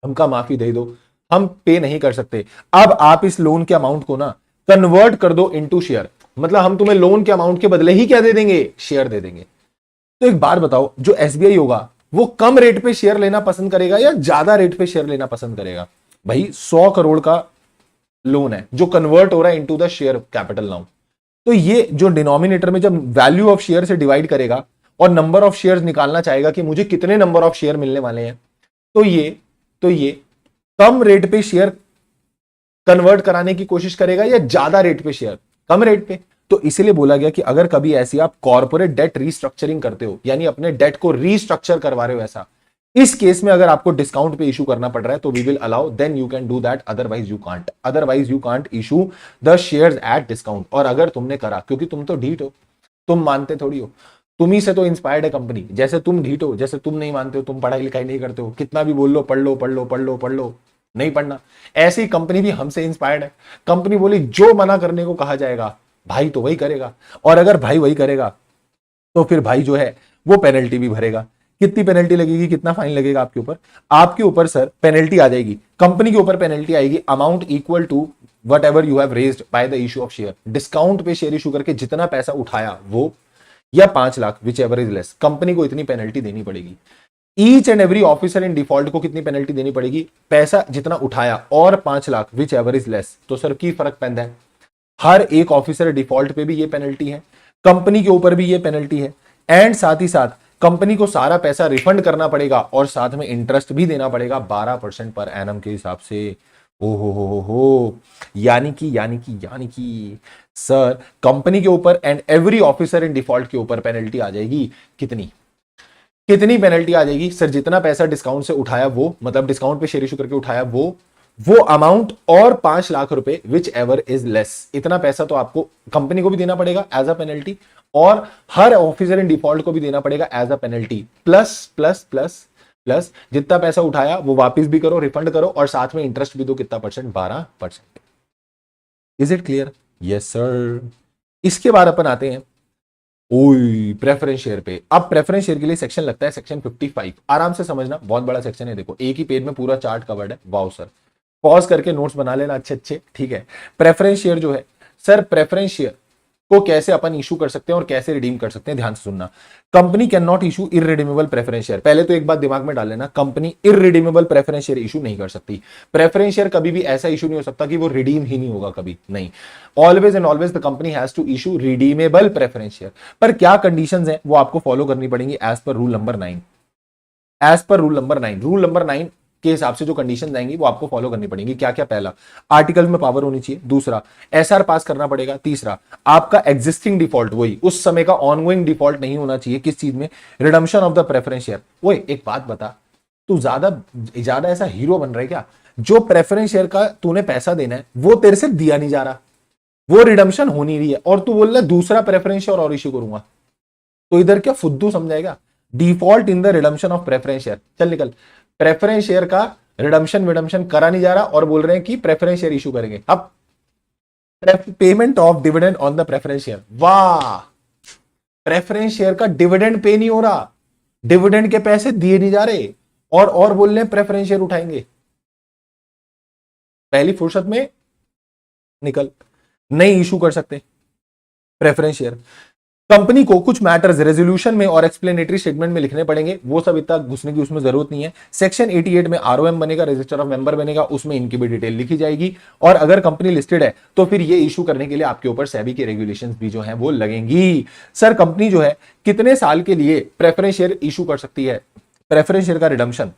हमका माफी दे दो, हम पे नहीं कर सकते। अब आप इस लोन के अमाउंट को ना कन्वर्ट कर दो इनटू शेयर, मतलब हम तुम्हें लोन के अमाउंट के बदले ही क्या दे देंगे, शेयर दे देंगे। तो एक बात बताओ, जो एसबीआई होगा वो कम रेट पे शेयर लेना पसंद करेगा या ज्यादा रेट पे शेयर लेना पसंद करेगा? भाई 100 करोड़ का लोन है जो कन्वर्ट हो रहा है into the share capital now, तो ये जो डिनोमिनेटर में जब वैल्यू ऑफ शेयर से डिवाइड करेगा और नंबर ऑफ शेयर्स निकालना चाहेगा कि मुझे कितने नंबर ऑफ शेयर मिलने वाले हैं, तो ये कम रेट पे शेयर कन्वर्ट कराने की कोशिश करेगा या ज्यादा रेट पे शेयर, कम रेट पे। तो इसीलिए बोला गया कि अगर कभी ऐसी आप कॉर्पोरेट डेट रीस्ट्रक्चरिंग करते हो, यानी अपने डेट को रीस्ट्रक्चर करवा रहे हो, ऐसा इस केस में अगर आपको डिस्काउंट पे इशू करना पड़ रहा है तो we will allow, then you can do that, otherwise you can't issue the shares at discount. और अगर तुमने करा, क्योंकि तुम तो ढीठ हो, तुम मानते थोड़ी हो, तुम्ही से तो इंस्पायर्ड है कंपनी, जैसे तुम ढीठ हो, जैसे तुम नहीं मानते हो, तुम पढ़ाई लिखाई नहीं करते हो, कितना भी बोल लो पढ़ लो पढ़ लो पढ़ लो पढ़ लो, नहीं पढ़ना। ऐसी ही कंपनी भी हमसे इंस्पायर्ड है। कंपनी बोली जो मना करने को कहा जाएगा भाई तो वही करेगा, और अगर भाई वही करेगा तो फिर भाई जो है वो पेनल्टी भी भरेगा। कितनी पेनल्टी लगेगी, कितना फाइन लगेगा आपके ऊपर? आपके ऊपर सर पेनल्टी आ जाएगी, कंपनी के ऊपर पेनल्टी आएगी, amount equal to whatever you have raised by the issue of share. Discount पे शेयर इशू करके जितना पैसा उठाया वो, या 5 lakh, whichever is less, company को इतनी पेनल्टी देनी पड़ेगी। Each and every officer in default को कितनी पेनल्टी देनी पड़ेगी, पैसा जितना उठाया और 5 lakh, whichever is less. तो सर की फर्क पैदा है, हर एक ऑफिसर डिफॉल्ट पे भी ये पेनल्टी है, कंपनी के ऊपर भी ये पेनल्टी है, एंड साथ ही साथ कंपनी को सारा पैसा रिफंड करना पड़ेगा और साथ में इंटरेस्ट भी देना पड़ेगा 12% पर एनम के हिसाब से। ओ हो, यानी कि सर कंपनी के ऊपर and every officer in default के ऊपर पेनल्टी आ जाएगी। कितनी पेनल्टी आ जाएगी सर? जितना पैसा डिस्काउंट से उठाया वो, मतलब डिस्काउंट पे शेयर इशू करके उठाया वो अमाउंट और 5 लाख रुपए, विच एवर इज लेस, इतना पैसा तो आपको कंपनी को भी देना पड़ेगा एज अ पेनल्टी, और हर ऑफिसर इन डिफॉल्ट को भी देना पड़ेगा as a penalty, plus plus plus plus जितना पैसा उठाया वो वापस भी करो, रिफंड करो, और साथ में इंटरेस्ट भी दो, कितना percent, 12%। Is it clear? Yes sir. इसके बाद अपन आते हैं ओई प्रेफरेंस शेयर पे। अब प्रेफरेंस शेयर के लिए सेक्शन लगता है सेक्शन 55, आराम से समझना, बहुत बड़ा सेक्शन है, देखो एक ही पेज में पूरा चार्ट कवर्ड है। वाओ सर, पॉज करके नोट्स बना लेना अच्छे, ठीक है। प्रेफरेंस शेयर जो है सर, प्रेफरेंस शेयर को कैसे अपन इशू कर सकते हैं और कैसे रिडीम कर सकते हैं, ध्यान से सुनना। Company can not issue irredeemable preference share. पहले तो एक बात दिमाग में डाल लेना, company irredeemable preference share issue नहीं कर सकती। प्रेफरेंस शेयर कभी भी ऐसा इशू नहीं हो सकता कि वो रिडीम ही नहीं होगा, कभी नहीं। Always and always the company has to issue redeemable preference share. पर क्या कंडीशंस हैं वो आपको फॉलो करनी पड़ेंगी as per rule number 9। As per rule number 9 के हिसाब से जो कंडीशन आएंगी वो आपको फॉलो करनी पड़ेगी। क्या क्या? पहला, आर्टिकल में पावर होनी चाहिए। दूसरा, एसआर पास करना पड़ेगा। तीसरा, आपका एग्जिस्टिंग डिफॉल्ट, वही उस समय का ऑनगोइंग डिफॉल्ट नहीं होना चाहिए। किस चीज में? Redemption of the preference share. वही एक बात बता, तू ज्यादा ज्यादा ऐसा हीरो बन रहा है क्या? जो प्रेफरेंस शेयर का तूने पैसा देना है वो तेरे से दिया नहीं जा रहा, वो रिडम्पशन हो नहीं रही है, और तू बोल रहा है दूसरा प्रेफरेंस शेयर और इश्यू करूंगा। तो इधर क्या फुद्दू समझाएगा? Default in the redemption of preference share. चल निकल, प्रेफरेंस शेयर का रिडम्पशन करा नहीं जा रहा और बोल रहे हैं कि प्रेफरेंस शेयर इशू करेंगे। अब payment of dividend on the preference share, वाह, प्रेफरेंस शेयर का डिविडेंड पे नहीं हो रहा, डिविडेंड के पैसे दिए नहीं जा रहे, और बोल रहे हैं प्रेफरेंस शेयर उठाएंगे। पहली फुर्सत में निकल, नहीं इशू कर सकते प्रेफरेंस शेयर। कंपनी को कुछ मैटर्स रेजोल्यूशन में और एक्सप्लेनेटरी स्टेटमेंट में लिखने पड़ेंगे, वो सब इतना घुसने की उसमें जरूरत नहीं है। सेक्शन 88 में आरओएम बनेगा, रजिस्टर ऑफ मेंबर बनेगा, उसमें इनकी भी डिटेल लिखी जाएगी। और अगर कंपनी लिस्टेड है तो फिर ये इशू करने के लिए आपके ऊपर सेबी के रेगुलेशंस भी जो है वो लगेंगी। सर कंपनी जो है कितने साल के लिए प्रेफरेंस शेयर इशू कर सकती है? प्रेफरेंस शेयर का रिडम्पशन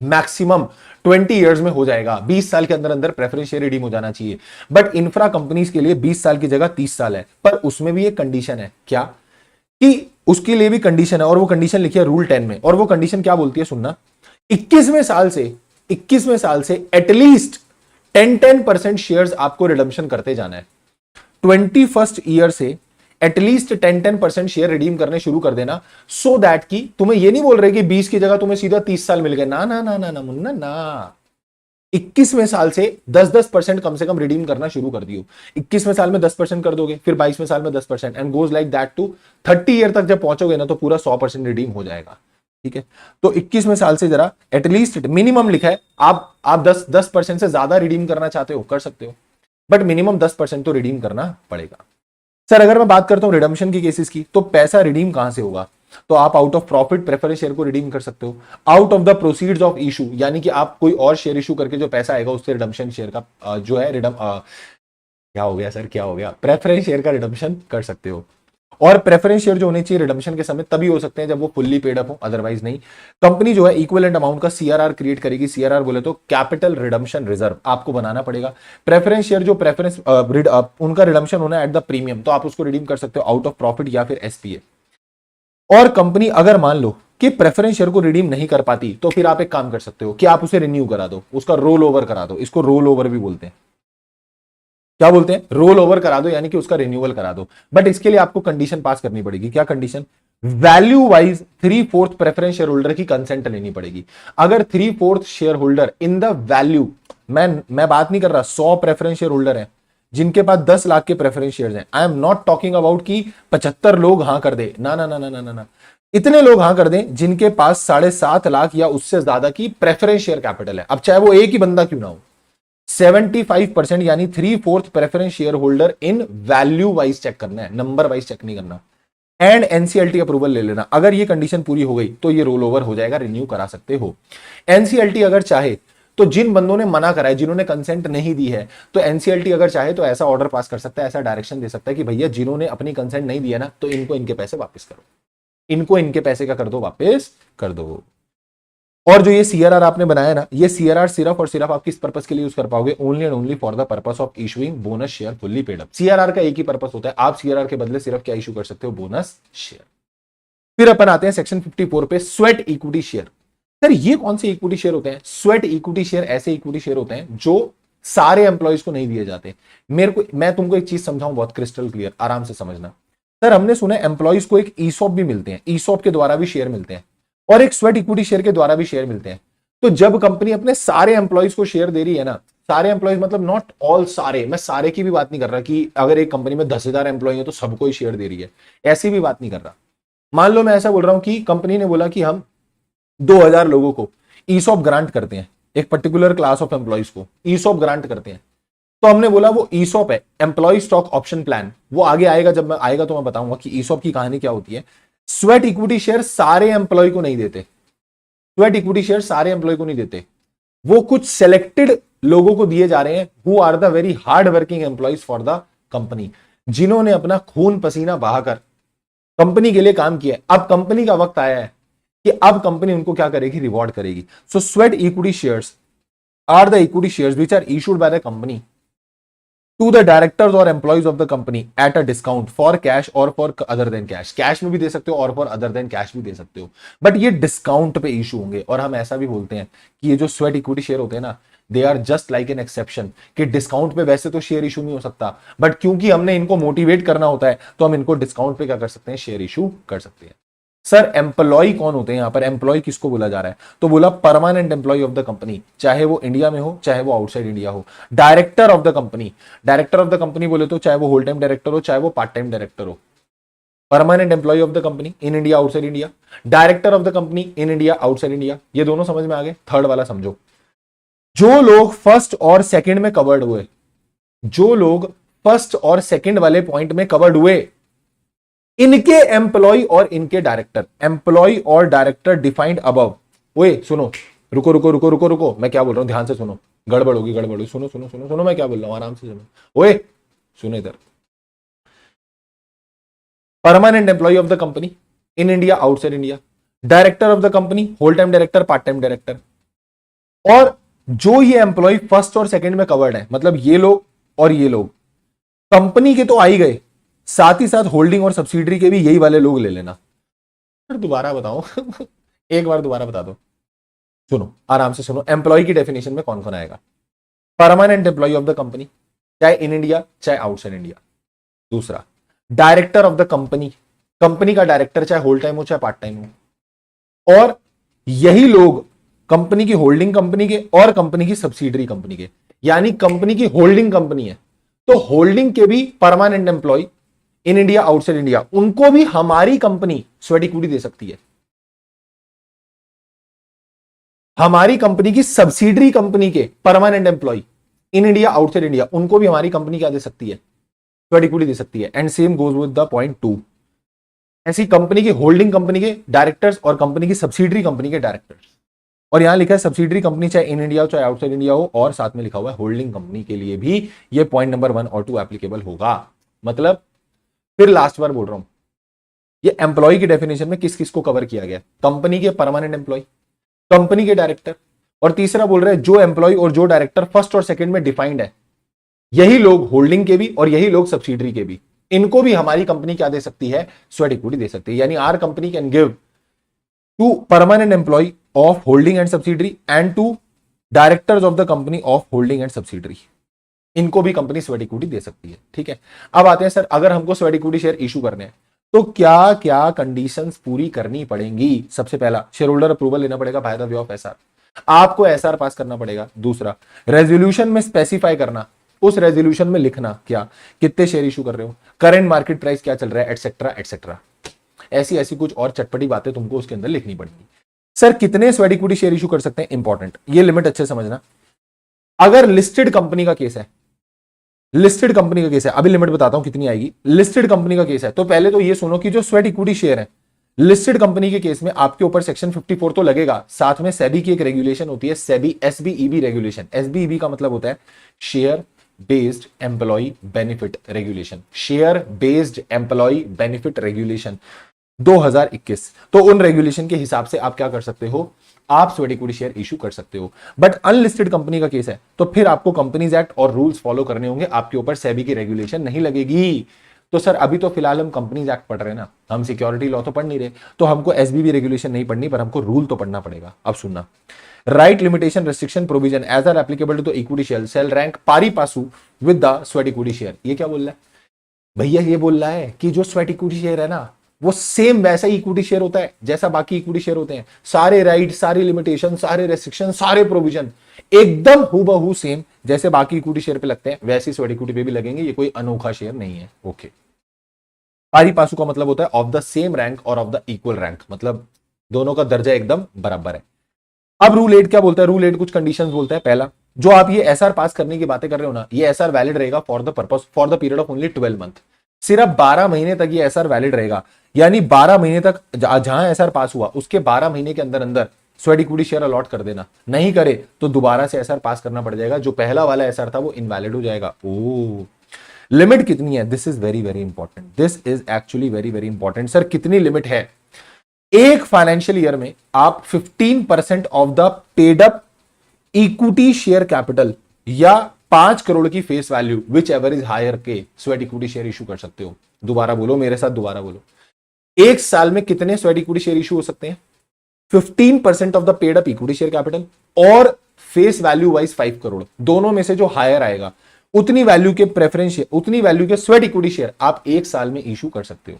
मैक्सिमम 20 इयर्स में हो जाएगा, 20 साल के अंदर अंदर प्रेफरेंस शेयर रिडीम हो जाना चाहिए। बट इंफ्रा कंपनीज के लिए 20 साल की जगह 30 साल है, पर उसमें भी एक कंडीशन है। क्या? कि उसके लिए भी कंडीशन है, और वो कंडीशन लिखी है रूल 10 में। और वो कंडीशन क्या बोलती है, सुनना, 21वें साल से एटलीस्ट 10% शेयर्स आपको रिडम्पशन करते जाना है। 21st ईयर से एटलीस्ट 10% शेयर रिडीम करने शुरू कर देना, सो दैट कि तुम्हें ये नहीं बोल रहे कि 20 की जगह तुम्हें सीधा 30 साल मिल गए। ना ना ना ना ना मुन्ना ना, 21वें साल से 10% कम से कम रिडीम करना शुरू कर दियो। 21वें साल में 10% कर दोगे, फिर 22वें साल में 10%, and goes like that to 30 year तक जब पहुंचोगे ना तो पूरा 100% रिडीम हो जाएगा। ठीक है, तो 21वें साल से जरा एटलीस्ट मिनिमम लिखा है, आप 10% से ज्यादा रिडीम करना चाहते हो कर सकते हो, बट मिनिमम 10% तो रिडीम करना पड़ेगा। सर अगर मैं बात करता हूं रिडम्पशन की केसेस की, तो पैसा रिडीम कहां से होगा? तो आप out of profit preference share को रिडीम कर सकते हो, out of the proceeds of issue, यानी कि आप कोई और शेयर इशू करके जो पैसा आएगा उससे रिडम्पशन शेयर का जो है क्या हो गया सर, क्या हो गया, प्रेफरेंस शेयर का रिडम्पशन कर सकते हो। और प्रेफरेंस शेयर जो होने चाहिए रिडम्पशन के समय तभी हो सकते हैं जब वो फुल्ली पेड अप हो, अदरवाइज नहीं। कंपनी जो है इक्विवेलेंट अमाउंट का सीआरआर क्रिएट करेगी। सीआरआर बोले तो कैपिटल रिडम्पशन रिजर्व आपको बनाना पड़ेगा। प्रेफरेंस शेयर जो उनका रिडम्पशन होना है एट द प्रीमियम, तो आप उसको रिडीम कर सकते हो आउट ऑफ प्रॉफिट या फिर एसपीए। और कंपनी अगर मान लो कि प्रेफरेंस शेयर को रिडीम नहीं कर पाती, तो फिर आप एक काम कर सकते हो कि आप उसे रिन्यू करा दो, उसका रोल ओवर करा दो। इसको रोल ओवर भी बोलते हैं। क्या बोलते हैं? रोल ओवर करा दो, यानी कि उसका रिन्यूअल करा दो। बट इसके लिए आपको कंडीशन पास करनी पड़ेगी। क्या condition? Value wise 3/4 preference share holder की कंसेंट लेनी पड़ेगी। अगर 3/4 share holder in the value, मैं बात नहीं कर रहा 100 प्रेफरेंस शेयर होल्डर है जिनके पास 10 लाख के प्रेफरेंस शेयर हैं। I am not talking about कि 75 लोग हां कर दे, ना ना ना ना ना ना ना, इतने लोग हां कर दें जिनके पास 7.5 लाख या उससे ज्यादा की प्रेफरेंस शेयर कैपिटल है। अब चाहे वो एक ही बंदा क्यों ना हो, 75% यानी 3/4 preference share holder in value wise check करना है, नंबर वाइज चेक नहीं करना। एंड एनसीएलटी अप्रूवल ले लेना। अगर ये कंडीशन पूरी हो गई तो ये रोल ओवर हो जाएगा, रिन्यू करा सकते हो। एनसीएलटी अगर चाहे तो जिन बंदों ने मना करा है, जिन्होंने कंसेंट नहीं दी है, तो एनसीएलटी अगर चाहे तो ऐसा ऑर्डर पास कर सकता है, ऐसा डायरेक्शन दे सकता है कि भैया जिन्होंने अपनी कंसेंट नहीं दिया ना, तो इनको इनके पैसे वापस करो, इनको इनके पैसे का कर दो, वापस कर दो। और जो ये सीआरआर आपने बनाया ना, ये सीआरआर सिर्फ और सिर्फ आप किस पर्पस के लिए यूज कर पाओगे? Only and only for the purpose of issuing bonus share fully paid up. CRR का एक ही पर्पस होता है, आप सीआरआर के बदले सिर्फ क्या इशू कर सकते हो? Bonus share. फिर अपन आते हैं सेक्शन 54 पे, स्वेट इक्विटी शेयर। सर ये कौन से इक्विटी शेयर होते हैं? स्वेट इक्विटी शेयर ऐसे इक्विटी शेयर होते हैं जो सारे एम्प्लॉयज को नहीं दिए जाते। मैं तुमको एक चीज समझाऊं बहुत क्रिस्टल क्लियर, आराम से समझना। सर हमने सुना है एम्प्लॉयज को एक ईसॉप भी मिलते हैं, ईसॉप के द्वारा भी शेयर मिलते हैं, और एक स्वेट इक्विटी शेयर के द्वारा भी शेयर मिलते हैं। तो जब कंपनी अपने सारे एम्प्लॉयज को शेयर दे रही है ना, सारे एम्प्लॉयज मतलब नॉट ऑल, सारे, मैं सारे की भी बात नहीं कर रहा कि अगर एक कंपनी में 10,000 एम्प्लॉय है तो सबको ही शेयर दे रही है, ऐसी भी बात नहीं कर रहा। मान लो मैं ऐसा बोल रहा हूं कि कंपनी ने बोला कि हम 2000 लोगों को ईसॉप ग्रांट करते हैं, एक पर्टिकुलर क्लास ऑफ एम्प्लॉयज को ईसॉप ग्रांट करते हैं। तो हमने बोला वो ईसॉप है, एम्प्लॉय स्टॉक ऑप्शन प्लान, वो आगे आएगा, जब मैं आएगा तो मैं बताऊंगा कि ईसॉप की कहानी क्या होती है। स्वेट इक्विटी शेयर सारे एम्प्लॉय को नहीं देते, स्वेट इक्विटी शेयर सारे एम्प्लॉय को नहीं देते, वो कुछ सिलेक्टेड लोगों को दिए जा रहे हैं, who are the very hard working employees for the company, जिन्होंने अपना खून पसीना बहाकर कंपनी के लिए काम किया है। अब कंपनी का वक्त आया है कि अब कंपनी उनको क्या करेगी, रिवॉर्ड करेगी। So sweat equity shares are the equity shares which are issued by the company to the directors और employees of the company at a discount for cash और for other than cash. Cash में भी दे सकते हो और for other than cash भी दे सकते हो, बट ये डिस्काउंट पे इशू होंगे। और हम ऐसा भी बोलते हैं कि ये जो स्वेट इक्विटी शेयर होते हैं ना, they are just like an exception, कि डिस्काउंट पे वैसे तो शेयर इशू नहीं हो सकता, बट क्योंकि हमने इनको मोटिवेट करना होता है तो हम इनको डिस्काउंट पे क्या कर सकते हैं, शेयर इशू कर सकते हैं। सर एम्प्लॉय कौन होते हैं यहां पर, एम्प्लॉय किसको बोला जा रहा है, तो बोला permanent employee of the company, चाहे वो इंडिया में हो चाहे वो आउटसाइड इंडिया हो। Director of the company, director of the company बोले तो चाहे वो होल टाइम डायरेक्टर हो चाहे वो पार्ट टाइम डायरेक्टर हो। Permanent employee of the company in India outside India, director of the company in India outside India. ये दोनों समझ में आ गए। थर्ड वाला समझो, जो लोग फर्स्ट और सेकंड में कवर्ड हुए, जो लोग फर्स्ट और सेकंड वाले पॉइंट में कवर्ड हुए, इनके एम्प्लॉय और इनके डायरेक्टर, एम्प्लॉय और डायरेक्टर डिफाइंड अबव। ओए सुनो, रुको रुको रुको रुको रुको, मैं क्या बोल रहा हूं ध्यान से सुनो, गड़बड़ होगी गड़बड़ होगी, सुनो सुनो सुनो सुनो मैं क्या बोल रहा हूं, आराम से सुनो। ओए सुनो इधर, permanent employee of the company in India outside India, director of the company whole time director part time director, और जो ये एम्प्लॉय फर्स्ट और सेकंड में कवर्ड है, मतलब ये लोग और ये लोग कंपनी के तो आ ही गए, साथ ही साथ होल्डिंग और सब्सिडरी के भी यही वाले लोग ले लेना। दोबारा बताओ एक बार दोबारा बता दो, सुनो आराम से सुनो। एम्प्लॉय की डेफिनेशन में कौन कौन आएगा, permanent employee of the company चाहे इन इंडिया चाहे आउटसाइड इंडिया। दूसरा, director of the company, company का डायरेक्टर चाहे होल टाइम हो चाहे पार्ट टाइम हो, और यही लोग कंपनी की होल्डिंग कंपनी के और कंपनी की सब्सिडरी कंपनी के, यानी कंपनी की होल्डिंग कंपनी है तो होल्डिंग के भी permanent employee in India outside India, उनको भी हमारी कंपनी स्वेट इक्विटी दे सकती है। हमारी कंपनी की सब्सिडरी कंपनी के permanent employee in India outside India, उनको भी हमारी कंपनी क्या दे सकती है, स्वेट इक्विटी दे सकती है। And same goes with the point 2, ऐसी कंपनी की होल्डिंग कंपनी के डायरेक्टर्स और कंपनी की सब्सिडरी कंपनी के डायरेक्टर्स, और यहां लिखा है सब्सिडरी कंपनी चाहे इन इंडिया हो चाहे आउटसाइड इंडिया हो, और साथ में लिखा हुआ है होल्डिंग कंपनी के लिए भी ये पॉइंट नंबर 1 और 2 एप्लीकेबल होगा। मतलब फिर लास्ट बार बोल रहा हूं, ये एम्प्लॉय की डेफिनेशन में किस किस को कवर किया गया, कंपनी के परमानेंट एम्प्लॉय, कंपनी के डायरेक्टर, और तीसरा बोल रहे हैं जो एम्प्लॉय और जो डायरेक्टर फर्स्ट और सेकंड में डिफाइंड है, यही लोग होल्डिंग के भी और यही लोग सब्सिडरी के भी, इनको भी हमारी कंपनी क्या दे सकती है, स्वेट इक्विटी दे सकती है। यानी our company can give to permanent employee of holding and subsidiary and to directors of the company of holding and subsidiary, इनको भी कंपनी स्वेट इक्विटी दे सकती है। ठीक है, अब आते हैं सर, अगर हमको स्वेट इक्विटी शेयर इशू करने हैं तो क्या क्या कंडीशंस पूरी करनी पड़ेंगी। सबसे पहला, शेयर होल्डर अप्रूवल लेना पड़ेगा by the way of SR, आपको एसआर पास करना पड़ेगा। दूसरा, रेजोल्यूशन में स्पेसिफाई करना, उस रेजोल्यूशन में लिखना क्या, कितने शेयर इशू कर रहे हो, करंट मार्केट प्राइस क्या चल रहा है, एटसेट्रा एटसेट्रा। ऐसी ऐसी कुछ और चटपटी बातें तुमको उसके अंदर लिखनी पड़ेगी। सर कितने स्वेट इक्विटी शेयर इशू कर सकते हैं, इंपॉर्टेंट, ये लिमिट अच्छे समझना। अगर लिस्टेड कंपनी का केस है, लिस्टेड कंपनी का केस है, अभी लिमिट बताता हूं कितनी आएगी। लिस्टेड कंपनी का केस है तो पहले तो ये सुनो कि जो स्वेट इक्विटी शेयर है लिस्टेड कंपनी के केस में आपके ऊपर सेक्शन 54 तो लगेगा, साथ में सेबी की एक रेगुलेशन होती है, सेबी एसबीईबी रेगुलेशन। एसबीईबी का मतलब होता है share based employee benefit regulation, share based employee benefit regulation 2021। तो उन रेगुलेशन के हिसाब से आप क्या कर सकते हो, आप स्वेट इक्विटी शेयर इशू कर सकते हो। बट अनलिस्टेड कंपनी का केस है तो फिर आपको कंपनीज एक्ट और रूल्स फॉलो करने होंगे, आपके ऊपर सेबी की रेगुलेशन नहीं लगेगी। तो सर अभी तो फिलहाल हम कंपनीज एक्ट पढ़ रहे हैं ना, हम सिक्योरिटी लॉ तो पढ़ नहीं रहे, तो हमको एसबीबी रेगुलेशन नहीं पढ़नी, पर हमको रूल तो पढ़ना पड़ेगा। अब सुनना, right limitation restriction provision as are applicable to the equity share shall rank pari passu with the sweat equity share. ये क्या बोल रहा है भैया, ये बोल रहा है कि जो स्वेट इक्विटी शेयर है ना वो सेम वैसा ही इक्विटी शेयर होता है जैसा बाकी इक्विटी शेयर होते हैं, सारे राइट सारी लिमिटेशन सारे रेस्ट्रिक्शन सारे प्रोविजन एकदम हूबहू सेम जैसे बाकी इक्विटी शेयर पे लगते हैं वैसे स्वेट इक्विटी पे भी लगेंगे, ये कोई अनोखा शेयर नहीं है। ओके, पारी पासु का मतलब होता है ऑफ द सेम रैंक और ऑफ द इक्वल रैंक, मतलब दोनों का दर्जा एकदम बराबर है। अब रूल 8 क्या बोलता है, रूल 8 कुछ कंडीशंस बोलता है। पहला, जो आप ये एसआर पास करने की बातें कर रहे हो ना, ये एसआर वैलिड रहेगा for the purpose for the period of only 12 month, सिर्फ 12 महीने तक ये एसआर वैलिड रहेगा। यानी 12 महीने तक जहां एसआर पास हुआ उसके 12 महीने के अंदर अंदर स्वेट इक्विटी शेयर अलॉट कर देना, नहीं करे तो दोबारा से एसआर पास करना पड़ जाएगा, जो पहला वाला एसआर था वो इनवैलिड हो जाएगा। ओ, लिमिट कितनी है, this is very very important, this is actually very very important. Sir कितनी लिमिट है, एक फाइनेंशियल ईयर में आप 15% of the paid up equity share capital या 5 करोड़ की face value whichever is higher के स्वेट इक्विटी शेयर इशू कर सकते हो। दोबारा बोलो मेरे साथ, दोबारा बोलो। एक साल में कितने स्वेट इक्विटी शेयर इशू हो सकते हैं? 15% of the paid up equity share capital और फेस वैल्यू वाइज 5 करोड़, दोनों में से जो हायर आएगा उतनी वैल्यू के प्रेफरेंस शेयर, उतनी वैल्यू के स्वेट इक्विटी शेयर आप एक साल में इशू कर सकते हो।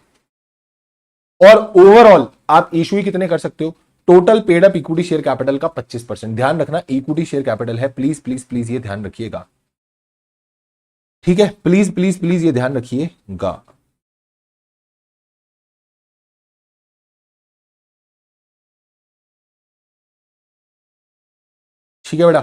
और ओवरऑल आप इशू ही कितने कर सकते हो? Total paid up equity share capital का 25%। ध्यान रखना इक्विटी शेयर कैपिटल है, प्लीज प्लीज प्लीज ये ध्यान रखिएगा, ठीक है? प्लीज प्लीज प्लीज ये ध्यान रखिएगा। ठीक है बेटा,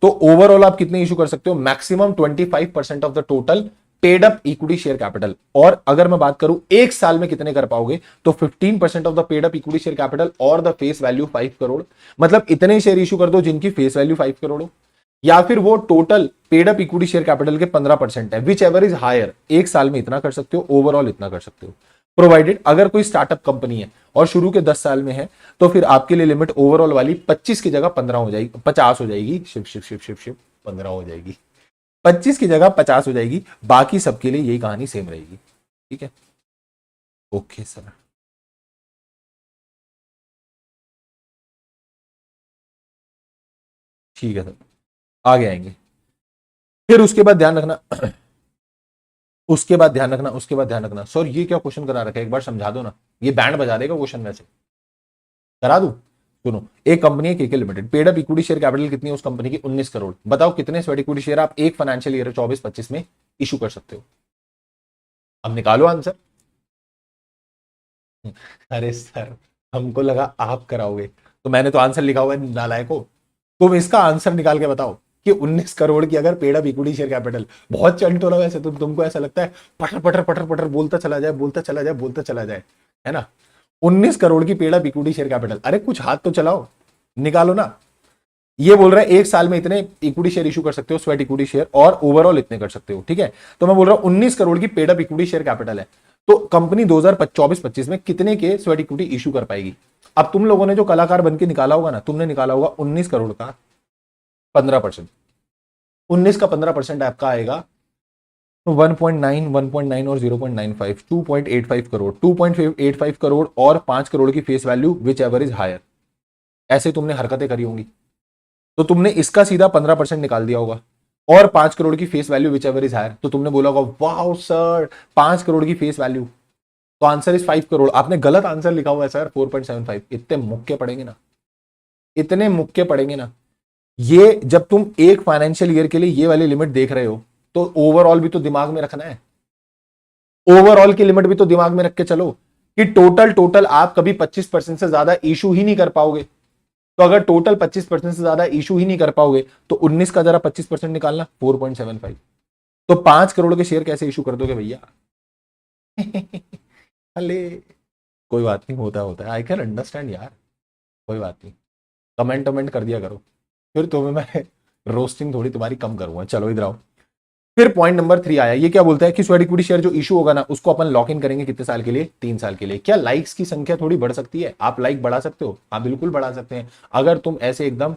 तो ओवरऑल आप कितने इशू कर सकते हो? Maximum 25% of the total paid up equity share capital. और अगर मैं बात करूं एक साल में कितने कर पाओगे, तो 15% of the paid up equity share capital और द फेस वैल्यू 5 करोड़। मतलब इतने शेयर इशू कर दो जिनकी फेस वैल्यू 5 करोड़ हो, या फिर वो total paid up equity share capital के 15% है, विच एवर इज हायर। एक साल में इतना कर सकते हो, ओवरऑल इतना कर सकते हो, प्रोवाइडेड अगर कोई स्टार्टअप कंपनी है और शुरू के 10 साल में है, तो फिर आपके लिए लिमिट ओवरऑल वाली 25 की जगह 15 हो जाएगी, 50 हो जाएगी। शिव शिव शिव शिव शिव 15 हो जाएगी, 25 की जगह 50 हो जाएगी। बाकी सबके लिए यही कहानी सेम रहेगी, ठीक है? ओके सर, ठीक है सर, आगे आएंगे। फिर उसके बाद ध्यान रखना उसके बाद ध्यान रखना उसके बाद ध्यान रखना सर ये क्या क्वेश्चन करा रखा है, एक बार समझा दो ना, ये बैंड बजा देगा क्वेश्चन में से, करा दूं? सुनो, एक कंपनी है KK limited, paid up equity share capital कितनी है उस कंपनी की? 19 करोड़। बताओ कितने स्वेट इक्विटी शेयर आप एक फाइनेंशियल ईयर 24-25 में इशू कर सकते हो? अब निकालो आंसर। अरे सर, हमको लगा आप कराओगे, तो मैंने तो आंसर लिखा हुआ है नालायको। तुम इसका आंसर निकाल के बताओ कि 19 करोड़ की अगर paid up equity share capital, बहुत चंटोला वैसे तुमको ऐसा लगता है पटर पटर पटर पटर बोलता चला जाए, बोलता चला जाए, बोलता चला जाए, है ना? 19 करोड़ की paid up equity share capital, अरे कुछ हाथ तो चलाओ, निकालो ना। ये बोल रहा है एक साल में इतने इक्विटी शेयर इशू कर सकते हो, स्वेट इक्विटी शेयर, और ओवरऑल इतने कर सकते हो, ठीक है? तो मैं बोल रहा हूं 19 करोड़ की paid up equity share capital है, तो कंपनी 2024-25 में कितने के स्वेट इक्विटी इशू कर पाएगी? अब तुम लोगों ने जो कलाकार बन के निकाला होगा ना, तुमने निकाला होगा 19 करोड़ का 15%, 19 का 15% आपका आएगा 1.9, 1.9 और 0.95, 2.85 करोड़, 2.85 करोड़ और 5 करोड़ की face value whichever is higher. ऐसे तुमने हरकतें करी होंगी, तो तुमने इसका सीधा 15% निकाल दिया होगा, और 5 करोड़ की face value whichever is higher, तो तुमने बोला होगा वाओ सर 5 करोड़ की फेस वैल्यू, तो आंसर इज 5 करोड़। आपने गलत आंसर लिखा हुआ है सर 4.75। इतने मुक्के पड़ेंगे ना, इतने मुक्के पड़ेंगे ना। ये जब तुम एक फाइनेंशियल ईयर के लिए ये वाली लिमिट देख रहे हो, तो ओवरऑल भी तो दिमाग में रखना है, ओवरऑल की लिमिट भी तो दिमाग में रख के चलो कि टोटल टोटल आप कभी 25% से ज्यादा इशू ही नहीं कर पाओगे। तो अगर टोटल 25% से ज्यादा इशू ही नहीं कर पाओगे, तो 19 का जरा 25% निकालना, 4.75। तो 5 करोड़ के शेयर कैसे इशू कर दोगे भैया? अले कोई बात नहीं, होता होता है, आई कैन अंडरस्टैंड यार, कोई बात नहीं। कमेंट वमेंट कर दिया करो, फिर तुम्हें मैं रोस्टिंग थोड़ी तुम्हारी कम करूंगा। चलो इधर आओ। फिर पॉइंट नंबर 3 आया, ये क्या बोलता है कि स्वेट इक्विटी शेयर जो इशू होगा ना, उसको अपन लॉक इन करेंगे कितने साल के लिए? 3 साल के लिए। क्या लाइक्स की संख्या थोड़ी बढ़ सकती है? आप लाइक बढ़ा सकते हो, आप बिल्कुल बढ़ा सकते हैं। अगर तुम ऐसे एकदम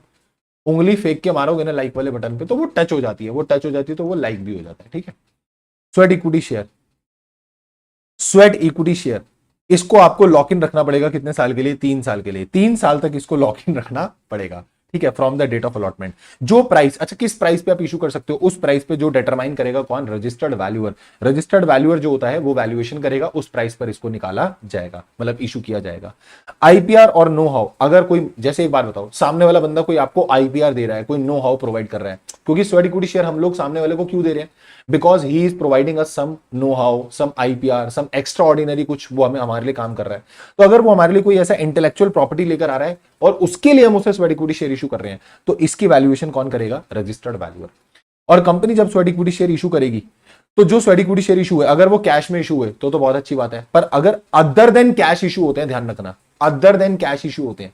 उंगली फेंक के मारोगे ना लाइक वाले बटन पे, तो वो टच हो जाती है, वो टच हो जाती है तो वो लाइक भी हो जाता है, ठीक है? Sweat equity share, sweat equity share, इसको आपको लॉक इन रखना पड़ेगा कितने साल के लिए? 3 साल के लिए। 3 साल तक इसको लॉक इन रखना पड़ेगा, ठीक है? From the date of allotment. जो प्राइस, अच्छा किस प्राइस पे आप इशू कर सकते हो? उस प्राइस पे जो डिटरमाइन करेगा कौन? Registered valuer. रजिस्टर्ड वैल्यूअर जो होता है वो वैल्यूएशन करेगा, उस प्राइस पर इसको निकाला जाएगा, मतलब इशू किया जाएगा। आईपीआर और नो हाउ, अगर कोई, जैसे एक बार बताओ, सामने वाला बंदा कोई आपको आईपीआर दे रहा है, कोई नो हाउ प्रोवाइड कर रहा है, क्योंकि स्वेट इक्विटी शेयर हम लोग सामने वाले को क्यों दे रहे हैं? Because he is providing us some know how, some IPR, some extraordinary, कुछ वो हमें हमारे लिए काम कर रहा है। तो अगर वो हमारे लिए कोई ऐसा इंटेलेक्चुअल प्रॉपर्टी लेकर आ रहा है और उसके लिए हम उसे स्वेट इक्विटी शेयर इशू कर रहे हैं, तो इसकी वैल्यूएशन कौन करेगा? Registered valuer. और कंपनी जब स्वेट इक्विटी शेयर इशू करेगी, तो जो स्वेट इक्विटी शेयर इशू है, अगर वो कैश में इशू है तो बहुत अच्छी बात है, पर अगर अदर देन कैश इशू होते हैं, ध्यान रखना, अदर देन कैश इशू होते हैं,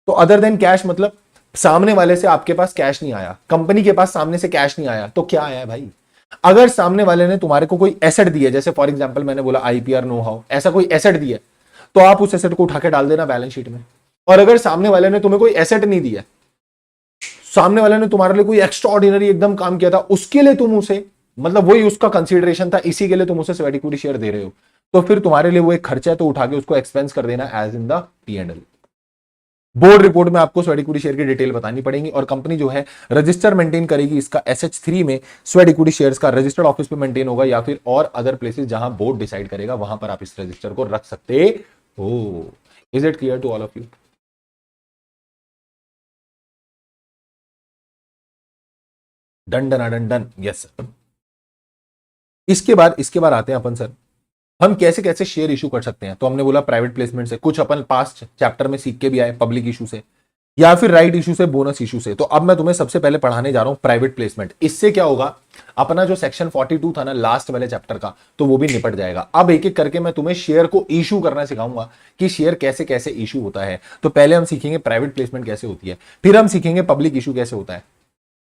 तो अदर देन कैश मतलब सामने वाले से आपके पास कैश नहीं आया, कंपनी के पास सामने से कैश नहीं आया, तो क्या आया है भाई? अगर सामने वाले ने तुम्हारे को कोई एसेट दिया, जैसे फॉर एग्जांपल मैंने बोला आईपीआर नो हाउ, ऐसा कोई एसेट दिया, तो आप उस एसेट को उठा के डाल देना बैलेंस शीट में। और अगर सामने वाले ने तुम्हें कोई एसेट नहीं दिया, सामने वाले ने तुम्हारे लिए कोई एक्स्ट्रा ऑर्डिनरी एकदम काम किया था, उसके लिए तुम उसे, मतलब वही उसका कंसीडरेशन था, इसी के लिए तुम उसे स्वेट इक्विटी शेयर दे रहे हो, तो फिर तुम्हारे लिए वो एक खर्चा है, तो उठा के उसको एक्सपेंस कर देना as in the P&L। Board report में आपको स्वेट इक्विटी शेयर की डिटेल बतानी पड़ेगी, और कंपनी जो है रजिस्टर मेंटेन करेगी इसका SH3 में, स्वेट इक्विटी शेयर्स का रजिस्टर्ड ऑफिस पे मेंटेन होगा, या फिर और अदर प्लेसेस जहां बोर्ड डिसाइड करेगा वहां पर आप इस रजिस्टर को रख सकते हो। Is it clear to all of you? Done done done done, yes sir. इसके बाद आते हैं अपन सर, हम कैसे कैसे शेयर इशू कर सकते हैं। तो हमने बोला प्राइवेट प्लेसमेंट से, कुछ अपन पास्ट चैप्टर में सीख के भी आए, पब्लिक इशू से, या फिर राइट इशू से, बोनस इशू से। तो अब मैं तुम्हें सबसे पहले पढ़ाने जा रहा हूं प्राइवेट प्लेसमेंट। इससे क्या होगा, अपना जो सेक्शन 42 था ना लास्ट वाले चैप्टर का, तो वो भी निपट जाएगा। अब एक एक करके मैं तुम्हें शेयर को इशू करना सिखाऊंगा कि शेयर कैसे कैसे इशू होता है। तो पहले हम सीखेंगे प्राइवेट प्लेसमेंट कैसे होती है, फिर हम सीखेंगे पब्लिक इशू कैसे होता है,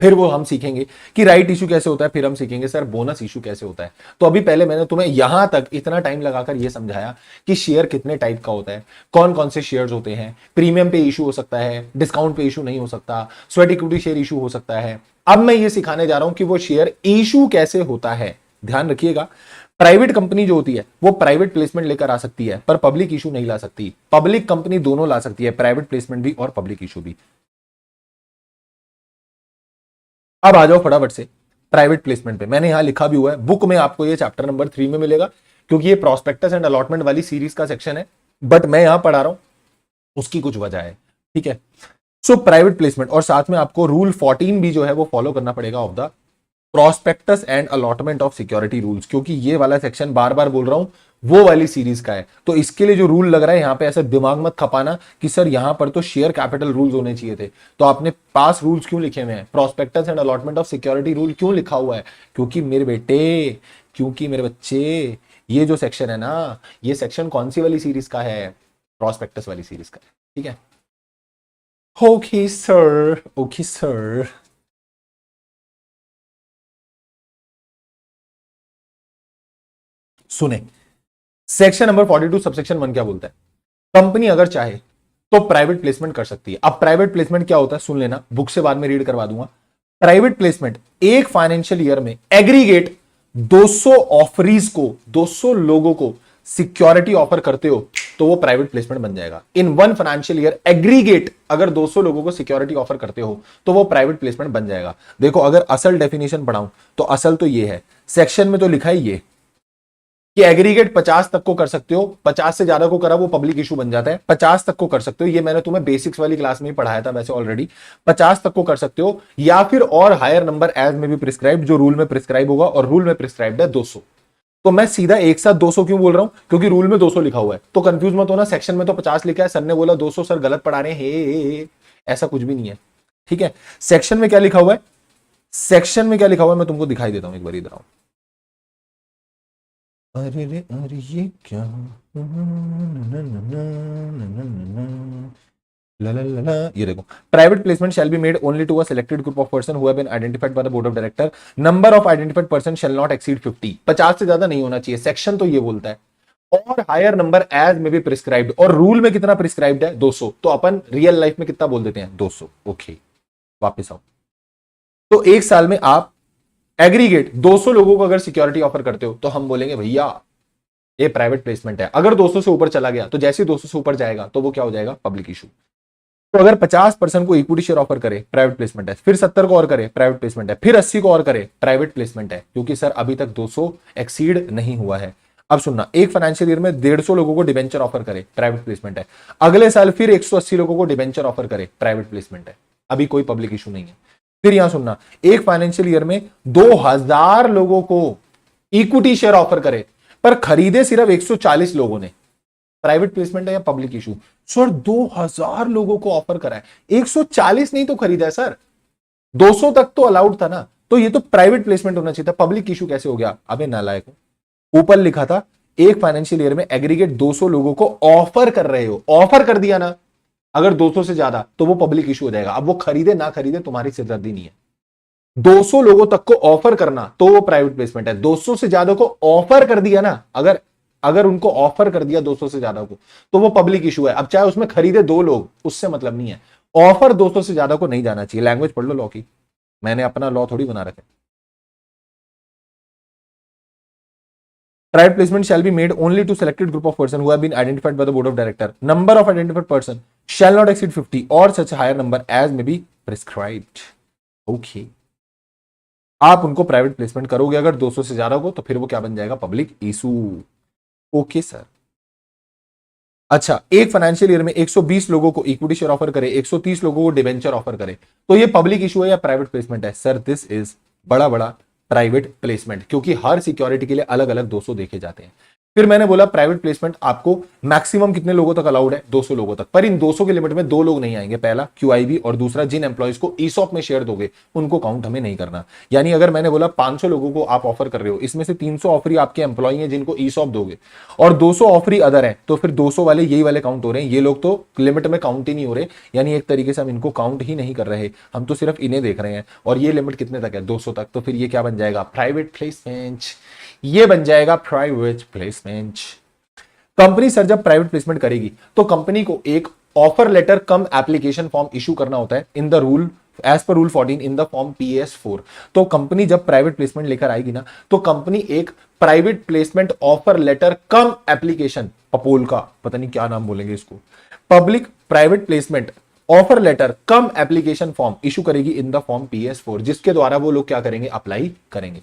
फिर वो हम सीखेंगे कि राइट इशू कैसे होता है, फिर हम सीखेंगे सर बोनस इशू कैसे होता है। तो अभी पहले मैंने तुम्हें यहां तक इतना टाइम लगाकर यह समझाया कि शेयर कितने टाइप का होता है, कौन कौन से शेयर्स होते हैं, प्रीमियम पे इशू हो सकता है, डिस्काउंट पे इशू नहीं हो सकता, स्वेट इक्विटी शेयर इशू हो सकता है। अब मैं ये सिखाने जा रहा हूं कि वो शेयर इशू कैसे होता है। ध्यान रखिएगा, प्राइवेट कंपनी जो होती है वो प्राइवेट प्लेसमेंट लेकर आ सकती है, पर पब्लिक इशू नहीं ला सकती। पब्लिक कंपनी दोनों ला सकती है, प्राइवेट प्लेसमेंट भी और पब्लिक इशू भी। अब आ जाओ फटाफट से प्राइवेट प्लेसमेंट पे। मैंने यहां लिखा भी हुआ है, बुक में आपको ये चैप्टर नंबर 3 में मिलेगा, क्योंकि ये प्रोस्पेक्टस एंड अलॉटमेंट वाली सीरीज का सेक्शन है, बट मैं यहां पढ़ा रहा हूं, उसकी कुछ वजह है, ठीक है। सो प्राइवेट प्लेसमेंट, और साथ में आपको रूल 14 भी जो है वो फॉलो करना पड़ेगा of the prospectus and allotment of security rules, क्योंकि ये वाला सेक्शन बार बार बोल रहा हूं वो वाली सीरीज का है। तो इसके लिए जो रूल लग रहा है यहां पे, ऐसे दिमाग मत खपाना कि सर यहां पर तो शेयर कैपिटल रूल्स होने चाहिए थे, तो आपने पास रूल्स क्यों लिखे हुए हैं, prospectus and allotment of security rule क्यों लिखा हुआ है? क्योंकि मेरे बेटे, क्योंकि मेरे बच्चे, ये जो सेक्शन है ना, ये सेक्शन कौन सी वाली सीरीज का है? प्रोस्पेक्टस वाली सीरीज का है, ठीक है। Okay sir, okay sir. सुने, सेक्शन नंबर 42 सबसेक्शन 1 क्या बोलता है? कंपनी अगर चाहे तो प्राइवेट प्लेसमेंट कर सकती है। अब प्राइवेट प्लेसमेंट क्या होता है सुन लेना, बुक से बाद में रीड करवा दूंगा। प्राइवेट प्लेसमेंट एक फाइनेंशियल ईयर में एग्रीगेट 200 ऑफरीज को, 200 लोगों को सिक्योरिटी ऑफर करते हो तो वो प्राइवेट प्लेसमेंट बन जाएगा। In one financial year aggregate अगर 200 लोगों को सिक्योरिटी ऑफर करते हो तो वो प्राइवेट प्लेसमेंट बन जाएगा। देखो, अगर असल डेफिनेशन पढ़ाऊं तो असल तो ये है, सेक्शन में तो लिखा ही ये कि एग्रीगेट 50 तक को कर सकते हो, 50 से ज्यादा को करा वो पब्लिक इशू बन जाता है। 50 तक को कर सकते हो, ये मैंने तुम्हें बेसिक्स वाली क्लास में ही पढ़ाया था वैसे ऑलरेडी। 50 तक को कर सकते हो, या फिर और हायर नंबर एज में भी प्रिस्क्राइब, जो रूल में प्रिस्क्राइब होगा, और रूल में प्रिस्क्राइब्ड है 200। तो मैं सीधा एक साथ 200 क्यों बोल रहा हूं? क्योंकि रूल में 200 लिखा हुआ है, तो कंफ्यूज मत होना। सेक्शन में तो 50 लिखा है, सर ने बोला 200, सर गलत पढ़ा रहे हैं, ऐसा कुछ भी नहीं है, ठीक है। सेक्शन में क्या लिखा हुआ है, सेक्शन में क्या लिखा हुआ है मैं तुमको दिखाई देता हूं, एक बार इधर आओ। अरे रे अरे ये क्या, ला ला ला ला, ये देखो, private placement shall be made only to a selected group of person who have been identified by the board of director. Number of identified person shall not exceed 50। 50 से ज्यादा नहीं होना चाहिए, सेक्शन तो ये बोलता है। और हायर नंबर एज में भी प्रिस्क्राइब्ड, और रूल में कितना प्रिस्क्राइब्ड है? 200। तो अपन रियल लाइफ में कितना बोल देते हैं? 200। ओके, वापस आओ। तो एक साल में आप एग्रीगेट 200 लोगों को अगर सिक्योरिटी ऑफर करते हो तो हम बोलेंगे भैया ये प्राइवेट प्लेसमेंट है। अगर 200 से ऊपर चला गया तो जैसे ही 200 से ऊपर जाएगा तो वो क्या हो जाएगा? Public issue. तो अगर 50% को इक्विटी शेयर ऑफर करे, प्राइवेट प्लेसमेंट है, फिर 70 को और करे, प्राइवेट प्लेसमेंट है, फिर 80 को और करे, प्राइवेट प्लेसमेंट है, क्योंकि सर अभी तक 200 एक्सीड नहीं हुआ है। अब सुनना, एक फाइनेंशियल ईयर में 150 लोगों को डिबेंचर ऑफर करे, प्राइवेट प्लेसमेंट है। अगले साल फिर 180 लोगों को डिबेंचर ऑफर करे, प्राइवेट प्लेसमेंट है। अभी कोई पब्लिक इशू नहीं है। फिर यहां सुनना, एक फाइनेंशियल ईयर में 2000 लोगों को इक्विटी शेयर ऑफर करे, पर खरीदे सिर्फ 140 लोगों ने, प्राइवेट प्लेसमेंट है या पब्लिक इशू? सर 2000 लोगों को ऑफर करा है, 140 नहीं तो खरीदा है सर, 200 तक तो अलाउड था ना, तो ये तो प्राइवेट प्लेसमेंट होना चाहिए था, पब्लिक इशू कैसे हो गया? अबे नालायक, ऊपर लिखा था एक फाइनेंशियल ईयर में एग्रीगेट 200 लोगों को ऑफर कर रहे हो, ऑफर कर दिया ना, अगर 200 से ज्यादा तो वो पब्लिक इशू हो जाएगा। अब वो खरीदे ना खरीदे तुम्हारी सिरदर्दी नहीं है। 200 लोगों तक को ऑफर करना तो वो प्राइवेट प्लेसमेंट है, 200 से ज्यादा को ऑफर कर दिया ना, अगर अगर उनको ऑफर कर दिया 200 से ज्यादा को तो वो पब्लिक इशू है। अब चाहे उसमें खरीदे 2 लोग, उससे मतलब नहीं है। ऑफर 200 से ज्यादा को नहीं जाना चाहिए। लैंग्वेज पढ़ लो लॉ की, मैंने अपना लॉ थोड़ी बना रखा है। Private placement shall be made only to selected group of person who have been identified by the board of director. Number of identified person shall not exceed 50 or such a higher number as may be prescribed. Okay. आप उनको private placement करोगे अगर 200 से ज्यादा को, तो फिर वो क्या बन जाएगा? Public issue. Okay sir. अच्छा, एक फाइनेंशियल ईयर में 120 लोगों को इक्विटी शेयर ऑफर करे, 130 लोगों को डिवेंचर ऑफर करे, तो ये पब्लिक इशू है या प्राइवेट प्लेसमेंट है? सर दिस इज बड़ा बड़ा प्राइवेट प्लेसमेंट, क्योंकि हर सिक्योरिटी के लिए अलग अलग 200 देखे जाते हैं। फिर मैंने बोला प्राइवेट प्लेसमेंट आपको मैक्सिमम कितने लोगों तक अलाउड है? 200 लोगों तक। पर इन 200 के लिमिट में 2 लोग नहीं आएंगे, पहला क्यूआईबी और दूसरा जिन एम्प्लॉइज को ईसॉप में शेयर दोगे उनको काउंट हमें नहीं करना। यानी अगर मैंने बोला 500 लोगों को आप ऑफर कर रहे हो, इसमें से 300 ऑफरी आपके एम्प्लॉई हैं जिनको ईसॉप दोगे और 200 ऑफरी अदर है, तो फिर 200 वाले यही वाले काउंट हो रहे हैं। ये लोग तो लिमिट में काउंट ही नहीं हो रहे, यानी एक तरीके से हम इनको काउंट ही नहीं कर रहे, हम तो सिर्फ इन्हें देख रहे हैं। और ये लिमिट कितने तक है? 200 तक। तो फिर ये क्या बन जाएगा? Private placement. ये बन जाएगा प्राइवेट प्लेसमेंट। कंपनी सर जब प्राइवेट प्लेसमेंट करेगी तो कंपनी को एक offer letter cum application form issue करना होता है in the rule as per rule 14 in the form PS4। तो कंपनी जब प्राइवेट प्लेसमेंट लेकर आएगी ना, तो कंपनी एक private placement offer letter cum application, पपोल का पता नहीं क्या नाम बोलेंगे इसको, public private placement offer letter cum application form issue करेगी इन द फॉर्म PS4, जिसके द्वारा वो लोग क्या करेंगे? अप्लाई करेंगे।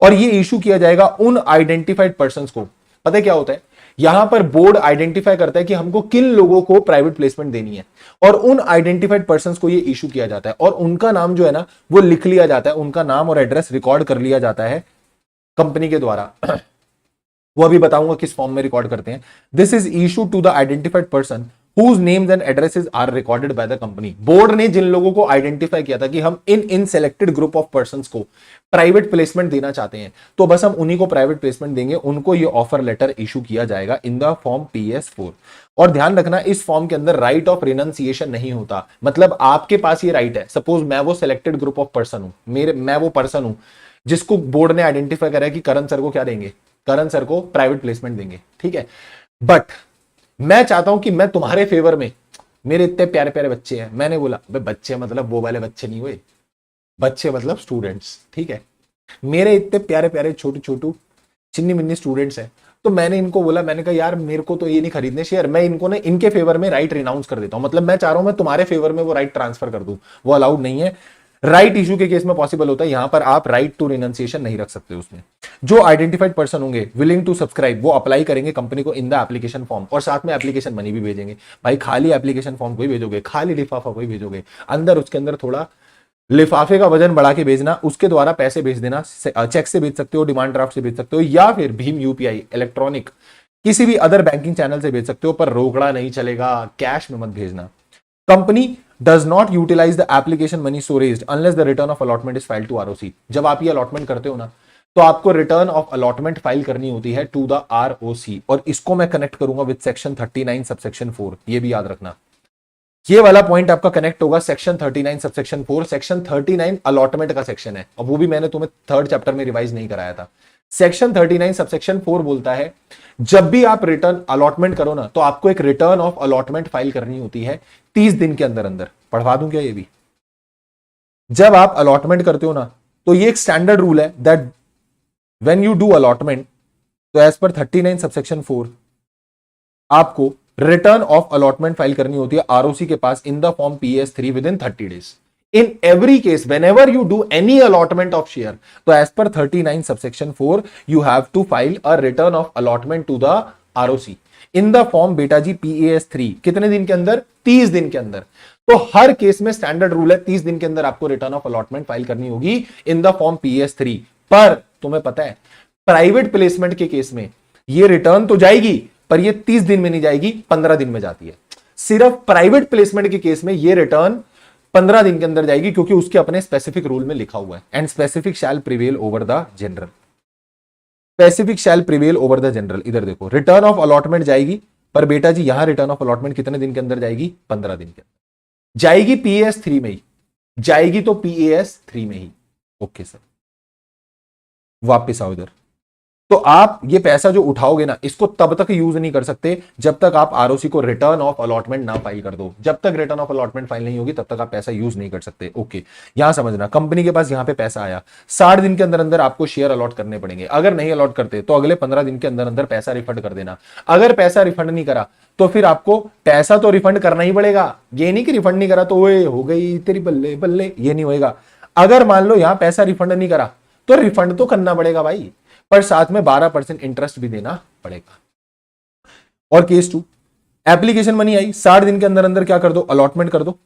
और ये इशू किया जाएगा उन आइडेंटिफाइड पर्सन को। पता है क्या होता है? यहां पर बोर्ड आइडेंटिफाई करता है कि हमको किन लोगों को प्राइवेट प्लेसमेंट देनी है, और उन आइडेंटिफाइड पर्संस को ये इशू किया जाता है, और उनका नाम जो है ना वो लिख लिया जाता है, उनका नाम और एड्रेस रिकॉर्ड कर लिया जाता है कंपनी के द्वारा। वो अभी बताऊंगा किस फॉर्म में रिकॉर्ड करते हैं। This is issue to the identified person whose names and addresses are recorded by the company। Board ने जिन लोगों को आइडेंटिफाई किया था कि हम इन सेलेक्टेड ग्रुप ऑफ पर्संस को प्राइवेट प्लेसमेंट देना चाहते हैं, तो बस हम उन्हीं को प्राइवेट प्लेसमेंट देंगे, उनको ये ऑफर लेटर इशू किया जाएगा इन द फॉर्म PS4। और ध्यान रखना, इस फॉर्म के अंदर राइट ऑफ रिनंसिएशन नहीं होता। मतलब आपके पास ये राइट है, सपोज मैं वो सिलेक्टेड ग्रुप ऑफ पर्सन हूं, मैं वो पर्सन हूं जिसको बोर्ड ने आइडेंटिफाई करा है कि करण सर को क्या देंगे? करण सर को प्राइवेट प्लेसमेंट देंगे, ठीक है। बट मैं चाहता हूं कि मैं तुम्हारे फेवर में, मेरे इतने प्यारे प्यारे बच्चे हैं, मैंने बोला बच्चे मतलब वो वाले बच्चे नहीं हुए, बच्चे मतलब स्टूडेंट्स, ठीक है। मेरे इतने प्यारे प्यारे छोटू छोटू चिन्नी मिन्नी स्टूडेंट्स हैं, तो मैंने इनको बोला, मैंने कहा यार मेरे को तो ये नहीं खरीदने शेयर, मैं इनको ना इनके फेवर में राइट रिनाउंस कर देता हूं। मतलब मैं चाह रहा हूं मैं तुम्हारे फेवर में वो राइट ट्रांसफर कर दूं, वो अलाउड नहीं है। राइट इशू के केस में पॉसिबल होता है, यहां पर आप राइट टू रिनाउंसिएशन नहीं रख सकते उसमें। जो आइडेंटिफाइड पर्सन होंगे विलिंग टू सब्सक्राइब, वो अप्लाई करेंगे कंपनी को इन द एप्लीकेशन फॉर्म, और साथ में एप्लीकेशन मनी भी भेजेंगे। भाई खाली एप्लीकेशन फॉर्म कोई भेजोगे, खाली लिफाफा कोई भेजोगे, अंदर उसके अंदर थोड़ा लिफाफे का वजन बढ़ा के भेजना, उसके द्वारा पैसे भेज देना। चेक से भेज सकते हो, डिमांड ड्राफ्ट से भेज सकते हो, या फिर भीम UPI इलेक्ट्रॉनिक किसी भी अदर बैंकिंग चैनल से भेज सकते हो, पर रोकड़ा नहीं चलेगा, कैश में मत भेजना। Company does not utilize the application money so raised unless the return of allotment is filed to ROC। जब आप ये अलॉटमेंट करते हो ना, तो आपको रिटर्न ऑफ अलॉटमेंट फाइल करनी होती है टू द ROC, और इसको मैं कनेक्ट करूंगा विद सेक्शन 39 सबसेक्शन 4। ये भी याद रखना, ये वाला पॉइंट आपका कनेक्ट होगा सेक्शन 39 सबसेक्शन 4। सेक्शन 39 अलॉटमेंट का सेक्शन है, और वो भी मैंने तुम्हें 3rd चैप्टर में रिवाइज नहीं कराया था। सेक्शन 39 सबसेक्शन 4 बोलता है जब भी आप रिटर्न अलॉटमेंट करो ना, तो आपको एक रिटर्न ऑफ अलॉटमेंट फाइल करनी होती है 30 दिन के अंदर अंदर। पढ़वा दूं क्या ये भी? जब आप अलॉटमेंट करते हो ना, तो ये एक स्टैंडर्ड रूल है that when you do allotment, तो एज पर 39 सबसेक्शन 4 आपको रिटर्न ऑफ अलॉटमेंट फाइल करनी होती है ROC के पास in the form PS3 within 30 days. In every case, whenever you do any allotment of share, so as per 39 subsection 4, you have to file a return of allotment to the ROC in the form बेटा जी PAS3। कितने दिन के अंदर? 30 दिन के अंदर। तो हर case में स्टैंडर्ड रूल है 30 दिन के अंदर आपको रिटर्न ऑफ अलॉटमेंट फाइल करनी होगी इन द फॉर्म PS3। पर तुम्हें पता है प्राइवेट प्लेसमेंट के केस में ये रिटर्न तो जाएगी, पर ये 30 दिन में नहीं जाएगी, 15 दिन में जाती है। सिर्फ प्राइवेट प्लेसमेंट के केस में ये रिटर्न 15 दिन के अंदर जाएगी, क्योंकि उसके अपने स्पेसिफिक रूल में लिखा हुआ है, and specific shall prevail over the general. Specific shall prevail over the general. इधर देखो, रिटर्न ऑफ अलॉटमेंट जाएगी, पर बेटा जी यहां रिटर्न ऑफ अलॉटमेंट कितने दिन के अंदर जाएगी? 15 दिन के अंदर जाएगी। PS3 में ही जाएगी, तो PAS3 में ही। ओके सर, वापिस आओ इधर। तो आप ये पैसा जो उठाओगे ना, इसको तब तक यूज नहीं कर सकते जब तक आप आरओसी को रिटर्न ऑफ अलॉटमेंट ना फाइल कर दो। जब तक रिटर्न ऑफ अलॉटमेंट फाइल नहीं होगी तब तक आप पैसा यूज नहीं कर सकते। ओके, यहां समझना, कंपनी के पास यहां पे पैसा आया, 60 दिन के अंदर अंदर आपको शेयर अलॉट करने पड़ेंगे। अगर नहीं अलॉट करते तो अगले 15 दिन के अंदर अंदर पैसा रिफंड कर देना। अगर पैसा रिफंड नहीं करा तो फिर आपको पैसा तो रिफंड करना ही पड़ेगा। ये नहीं कि रिफंड नहीं करा तो ओए हो गई तेरी बल्ले बल्ले, ये नहीं होएगा। अगर मान लो यहां पैसा रिफंड नहीं करा तो रिफंड तो करना पड़ेगा भाई, पर साथ में 12% इंटरेस्ट भी देना पड़ेगा। और केस 2, एप्लीकेशन मनी आई, 60 दिन के अंदर अंदर क्या कर दो, अलॉटमेंट कर दो।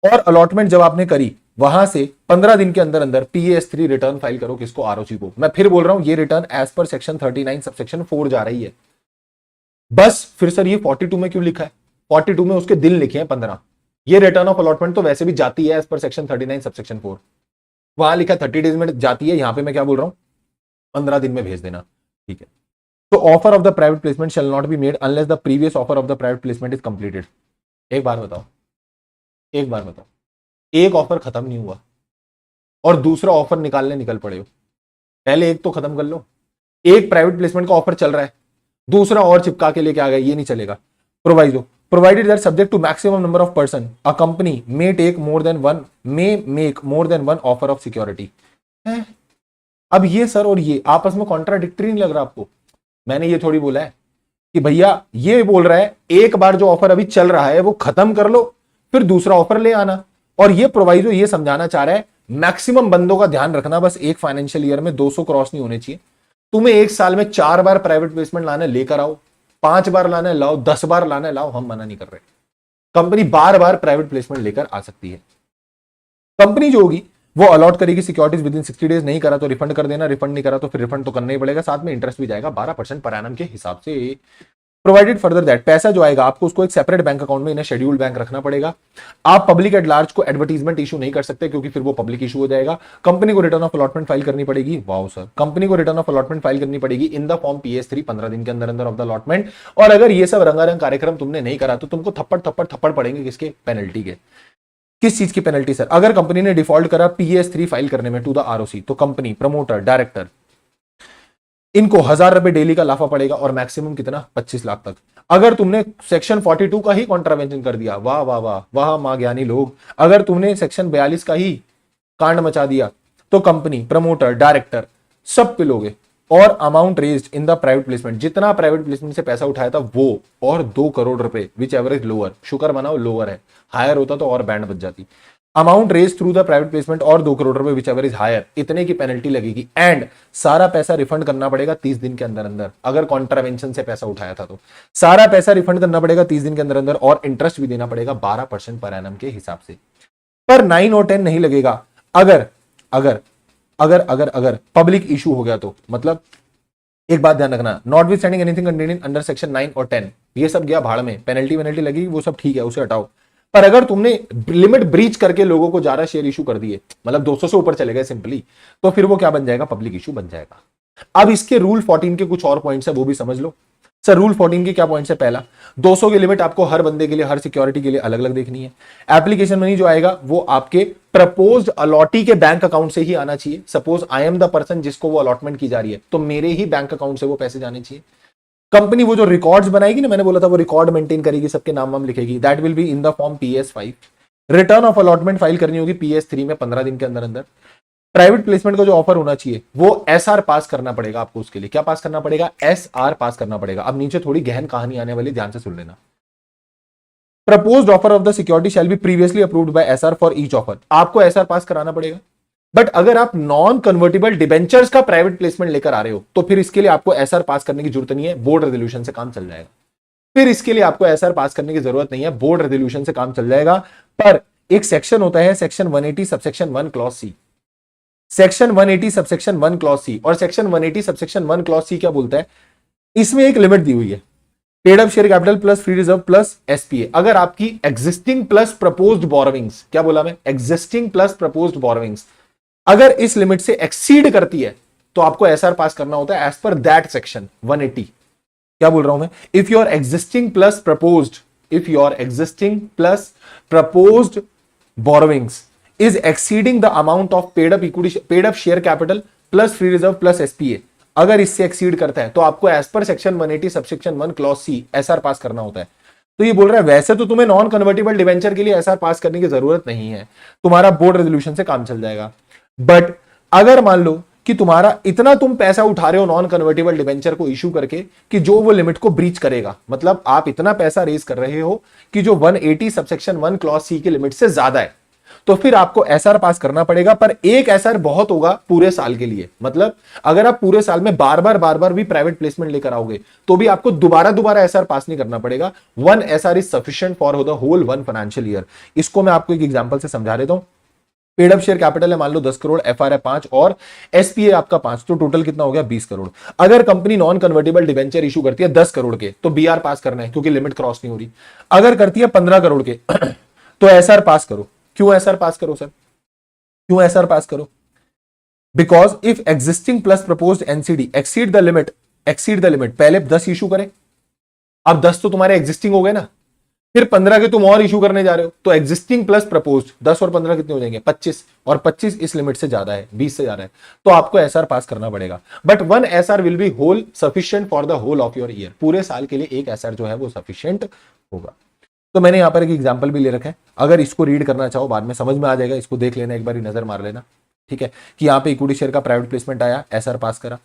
और अलॉटमेंट जब आपने करी वहां से 15 दिन के अंदर अंदर PAS3 रिटर्न फाइल करो। किसको, आरओसी को। मैं फिर बोल रहा हूं, ये return as per section 39 subsection 4 जा रही है। बस फिर सर ये 42 में क्यों लिखा है? 42 में उसके दिन लिखे हैं 15। ये रिटर्न ऑफ अलॉटमेंट तो वैसे भी जाती है एज पर सेक्शन 39 सबसेक्शन 4। वहां लिखा 30 डेज में जाती है, यहां पे मैं क्या बोल रहा हूं, 15 दिन में भेज देना। ठीक है, तो offer of the private placement shall not be made unless the previous offer of the private placement is completed. एक बार बताओ, एक ऑफर खत्म नहीं हुआ और दूसरा ऑफर निकालने निकल पड़े हो। पहले एक तो खत्म कर लो। एक प्राइवेट प्लेसमेंट का ऑफर चल रहा है, दूसरा और चिपका के लेके आ गए, ये नहीं चलेगा। Proviso, provided that subject to maximum number of person a company may make more than one offer of security. अब ये सर और ये आपस में कॉन्ट्राडिक्टरी नहीं लग रहा आपको? मैंने ये थोड़ी बोला है कि भैया ये बोल रहा है एक बार जो ऑफर अभी चल रहा है वो खत्म कर लो फिर दूसरा ऑफर ले आना, और ये प्रोवाइजो ये समझाना चाह रहा है मैक्सिमम बंदों का ध्यान रखना, बस एक फाइनेंशियल ईयर में 200 क्रॉस नहीं होने चाहिए। तुम्हें एक साल में 4 बार प्राइवेट प्लेसमेंट लाना लेकर आओ, 5 बार लाना लाओ, 10 बार लाना लाओ, हम मना नहीं कर रहे। कंपनी बार बार प्राइवेट प्लेसमेंट लेकर आ सकती है। कंपनी जो होगी वो अलॉट करेगी सिक्योरिटीज विद इन 60 डेज, नहीं करा तो रिफंड कर देना, रिफंड नहीं करा तो फिर रिफंड तो करना ही पड़ेगा, साथ में इंटरेस्ट भी जाएगा 12% पर एनम के हिसाब से। प्रोवाइडेड फर्दर दैट पैसा जो आएगा आपको उसको एक सेपरेट बैंक अकाउंट में इन शेड्यूल्ड बैंक रखना पड़ेगा। आप पब्लिक एट लार्ज को एडवर्टीजमेंट इशू नहीं कर सकते क्योंकि फिर वो पब्लिक इशू हो जाएगा। कंपनी को रिटर्न ऑफ अलॉटमेंट फाइल करनी पड़ेगी। वाओ सर, कंपनी को रिटर्न ऑफ अलॉटमेंट फाइल करनी पड़ेगी इन द फॉर्म PS3 15 दिन के अंदर अंदर ऑफ द अलॉटमेंट। और अगर ये सब रंगारंग कार्यक्रम तुमने नहीं करा तो तुमको थप्पड़ पड़ेंगे। किसके? पेनल्टी के। किस चीज की पेनल्टी सर? अगर कंपनी ने डिफॉल्ट करा PS3 फाइल करने में टू द आरओसी तो कंपनी, प्रमोटर, डायरेक्टर, इनको 1000 रुपए डेली का लाफा पड़ेगा और मैक्सिमम कितना? 25 लाख तक। अगर तुमने सेक्शन 42 का ही कॉन्ट्रावेंशन कर दिया, वाह वाह वाह वाह मां ज्ञानी लोग, अगर तुमने सेक्शन 42 का ही कांड मचा दिया तो कंपनी, प्रमोटर, डायरेक्टर सब पिलोगे। और amount raised in the private placement, जितना प्राइवेट प्लेसमेंट से पैसा उठाया था वो और 2 करोड़ रुपए, विच एवरेज लोअर, शुक्र मनाओ लोअर है, हायर होता तो और बैंड बच जाती। Amount raise through the private placement और 2 करोड़ रुपए विच एवर इज हायर, इतने की पेनल्टी लगेगी। एंड सारा पैसा रिफंड करना पड़ेगा 30 दिन के अंदर अंदर। अगर कॉन्ट्रावेंशन से पैसा उठाया था तो सारा पैसा रिफंड करना पड़ेगा 30 दिन के अंदर अंदर, और इंटरेस्ट भी देना पड़ेगा 12% पर एनम के हिसाब से। पर 9 और 10 नहीं लगेगा अगर अगर अगर अगर अगर पब्लिक इशू हो गया तो। मतलब एक बात ध्यान रखना, not with standing anything containing under section 9 और 10, ये सब गया भाड़ में, पेनल्टी लगेगी, वो सब ठीक है, उसे हटाओ। पर अगर तुमने लिमिट ब्रीच करके लोगों को ज्यादा शेयर इशू कर दिए, मतलब 200 से ऊपर चले गए सिंपली, तो फिर वो क्या बन जाएगा? पब्लिक इशू बन जाएगा। अब इसके रूल 14 के कुछ और पॉइंट्स है, वो भी समझ लो। सर रूल 14 के क्या पॉइंट्स है? पहला, 200 की लिमिट आपको हर बंदे के लिए, हर सिक्योरिटी के लिए अलग अलग देखनी है। एप्लीकेशन मनी जो आएगा वो आपके प्रपोज्ड अलॉटी के बैंक अकाउंट से ही आना चाहिए। Suppose I am the person जिसको वो अलॉटमेंट की जा रही है, तो मेरे ही बैंक अकाउंट से वो पैसे जाने चाहिए। कंपनी वो जो रिकॉर्ड्स बनाएगी ना, मैंने बोला था वो रिकॉर्ड मेंटेन करेगी, सबके नाम वाम लिखेगी, that will be in the form PS5। Return of allotment file करनी होगी PS3 में 15 दिन के अंदर अंदर। प्राइवेट प्लेसमेंट का जो ऑफर होना चाहिए वो SR पास करना पड़ेगा आपको। उसके लिए क्या पास करना पड़ेगा? SR पास करना पड़ेगा। अब नीचे थोड़ी गहन कहानी आने वाली, ध्यान से सुन लेना। Proposed offer of the security shall be previously approved by SR for each offer, आपको SR पास कराना पड़ेगा। बट अगर आप नॉन कन्वर्टेबल डिबेंचर्स का प्राइवेट प्लेसमेंट लेकर आ रहे हो तो फिर इसके लिए आपको SR पास करने की जरूरत नहीं है, बोर्ड रेजोल्यूशन से काम चल जाएगा। फिर इसके लिए आपको SR पास करने की जरूरत नहीं है, बोर्ड रेजोल्यूशन से काम चल जाएगा। पर एक सेक्शन होता है section 180 subsection 1 clause C, section 180 subsection 1 clause C, और सेक्शन 180 सबसेक्शन 1 क्लॉज सी क्या बोलता है? इसमें एक लिमिट दी हुई है, paid up share capital plus free reserve plus SPA। अगर आपकी एग्जिस्टिंग प्लस प्रपोज्ड बोरोविंग्स, क्या बोला मैं? एग्जिस्टिंग प्लस प्रपोज्ड बोरोविंग्स, अगर इस लिमिट से एक्सीड करती है तो आपको SR पास करना होता है एज पर दैट सेक्शन 180। क्या बोल रहा हूं मैं? If your existing plus proposed, if your existing plus proposed borrowings is exceeding the amount of paid up equity, paid up share capital plus free reserve plus SPA, अगर इससे exceed करता है तो आपको as per section 180 subsection 1 clause C SR पास करना होता है। तो ये बोल रहा है वैसे तो तुम्हें नॉन कन्वर्टेबल डिवेंचर के लिए एसआर पास करने की जरूरत नहीं है, तुम्हारा बोर्ड रेजोल्यूशन से काम चल जाएगा। बट अगर मान लो कि तुम्हारा इतना तुम पैसा उठा रहे हो नॉन कन्वर्टेबल डिवेंचर को इशू करके कि जो वो लिमिट को ब्रीच करेगा, मतलब आप इतना पैसा रेज कर रहे हो कि जो 180 सबसेक्शन 1 क्लॉज सी की लिमिट से ज्यादा है, तो फिर आपको एसआर पास करना पड़ेगा। पर एक एसआर बहुत होगा पूरे साल के लिए। मतलब अगर आप पूरे साल में बार बार भी प्राइवेट प्लेसमेंट लेकर आओगे तो भी आपको दोबारा एसआर पास नहीं करना पड़ेगा। 1 SR is sufficient for the whole 1 financial year. इसको मैं आपको एक एग्जांपल से समझा देता हूं। पेड अप शेयर कैपिटल है मान लो 10 करोड़, एफआर है 5 और एसपीए आपका 5, तो टोटल कितना हो गया 20 करोड़। अगर company non convertible debenture issue करती है 10 करोड़ के तो बीआर पास करना है क्योंकि लिमिट क्रॉस नहीं हो रही। अगर करती है 15 करोड़ के तो एसआर पास करो। क्यों एसआर पास करो सर, क्यों एसआर पास करो? Because if existing plus proposed NCD exceed the limit, पहले 10 इशू करें, अब 10 तो तुम्हारे एग्जिस्टिंग हो गए ना, फिर 15 के तुम और इशू करने जा रहे हो, तो एग्जिस्टिंग प्लस प्रपोज्ड 10 और 15 कितने हो जाएंगे 25, और 25 इस लिमिट से ज्यादा है, 20 से ज्यादा है, तो आपको एसआर पास करना पड़ेगा। But 1 SR will be whole sufficient for the whole of your year. पूरे साल के लिए एक एसआर जो है वो सफिशिएंट होगा। तो मैंने यहां पर एक एग्जांपल भी ले रखा है, अगर इसको रीड करना चाहो बाद में समझ में आ जाएगा, इसको देख लेना, एक बार नजर मार लेना, ठीक है, कि यहां पे इक्विटी शेयर का प्राइवेट प्लेसमेंट आया, एसआर पास करा।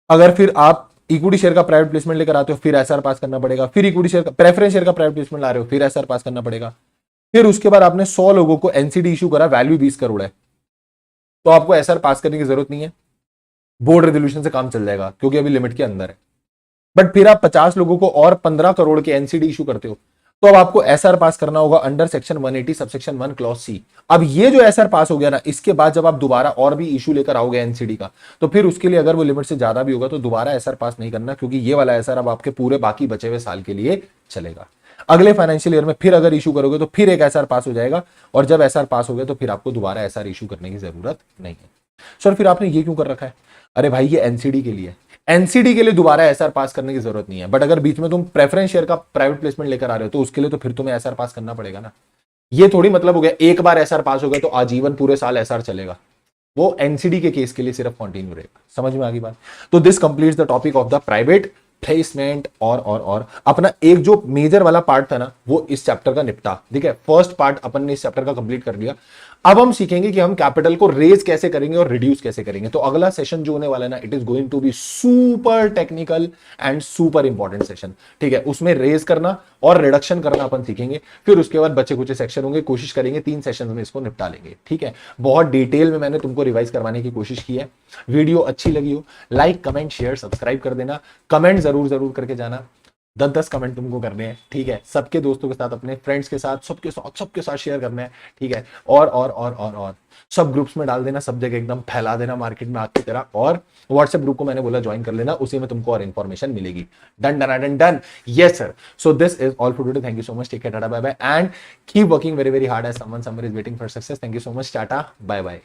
अगर फिर आप इक्विटी शेयर का प्राइवेट प्लेसमेंट लेकर आते हो फिर एसआर पास करना पड़ेगा, फिर इक्विटी शेयर का प्रेफरेंस शेयर का प्राइवेट प्लेसमेंट ला रहे हो फिर एसआर पास करना पड़ेगा। फिर उसके बाद आपने 100 लोगों को एनसीडी इशू करा, वैल्यू 20 करोड़ है, तो आपको एसआर पास करने की जरूरत नहीं है, बोर्ड रेजोल्यूशन से काम चल जाएगा क्योंकि अभी लिमिट के अंदर है। बट फिर आप 50 लोगों को और 15 करोड़ के एनसीडी इशू करते हो तो अब आपको एसआर पास करना होगा under section 180 subsection 1 clause C. अब ये जो एसआर पास हो गया ना, इसके बाद जब आप दोबारा और भी इशू लेकर आओगे एनसीडी का, तो फिर उसके लिए अगर वो लिमिट से ज्यादा भी होगा तो दोबारा एसआर पास नहीं करना, क्योंकि ये वाला एसआर अब आपके पूरे बाकी बचे हुए साल के लिए चलेगा। अगले फाइनेंशियल ईयर में फिर अगर इशू करोगे तो फिर एक एसआर पास हो जाएगा, और जब एसआर पास हो गया तो फिर आपको दोबारा एसआर इशू करने की जरूरत नहीं है। सर फिर आपने ये क्यों कर रखा है? अरे भाई ये एनसीडी के लिए, एनसीडी के लिए दोबारा एसआर पास करने की जरूरत नहीं है। बट अगर बीच में तुम प्रेफरेंस शेयर का प्राइवेट प्लेसमेंट लेकर आ रहे हो तो उसके लिए तो फिर तुम्हें एसआर पास करना पड़ेगा ना। ये थोड़ी मतलब हो गया एक बार एसआर पास हो गया तो आजीवन पूरे साल एसआर चलेगा, वो एनसीडी के केस के लिए सिर्फ कंटिन्यू रहेगा। समझ में आ गई बात? तो this completes the topic of the private placement. और अपना एक जो मेजर वाला पार्ट था ना वो इस चैप्टर का निपटा, ठीक है, फर्स्ट पार्ट अपन ने इस चैप्टर का कंप्लीट कर लिया। अब हम सीखेंगे कि हम कैपिटल को रेज कैसे करेंगे और रिड्यूस कैसे करेंगे। तो अगला सेशन जो होने वाला है ना, it is going to be super technical and super important session, ठीक है। उसमें रेज करना और रिडक्शन करना अपन सीखेंगे, फिर उसके बाद बच्चे कुछ सेक्शन होंगे, कोशिश करेंगे 3 सेशन में इसको निपटा लेंगे, ठीक है। बहुत डिटेल में मैंने तुमको रिवाइज करवाने की कोशिश की है। वीडियो अच्छी लगी हो लाइक कमेंट शेयर सब्सक्राइब कर देना, कमेंट जरूर करके जाना, 10-10 कमेंट तुमको करने हैं, ठीक है। सबके दोस्तों के साथ, अपने फ्रेंड्स के साथ, सबके साथ शेयर करना है, ठीक है। और सब ग्रुप्स में डाल देना, सब जगह एकदम फैला देना मार्केट में आग की तरह। और व्हाट्सएप ग्रुप को मैंने बोला ज्वाइन कर लेना, उसी में तुमको और इन्फॉर्मेशन मिलेगी। Done. Yes sir, so this is all for today. Thank you so much, take care, tata bye bye, and keep working very hard as someone somewhere is waiting for success. Thank you so much, tata bye bye.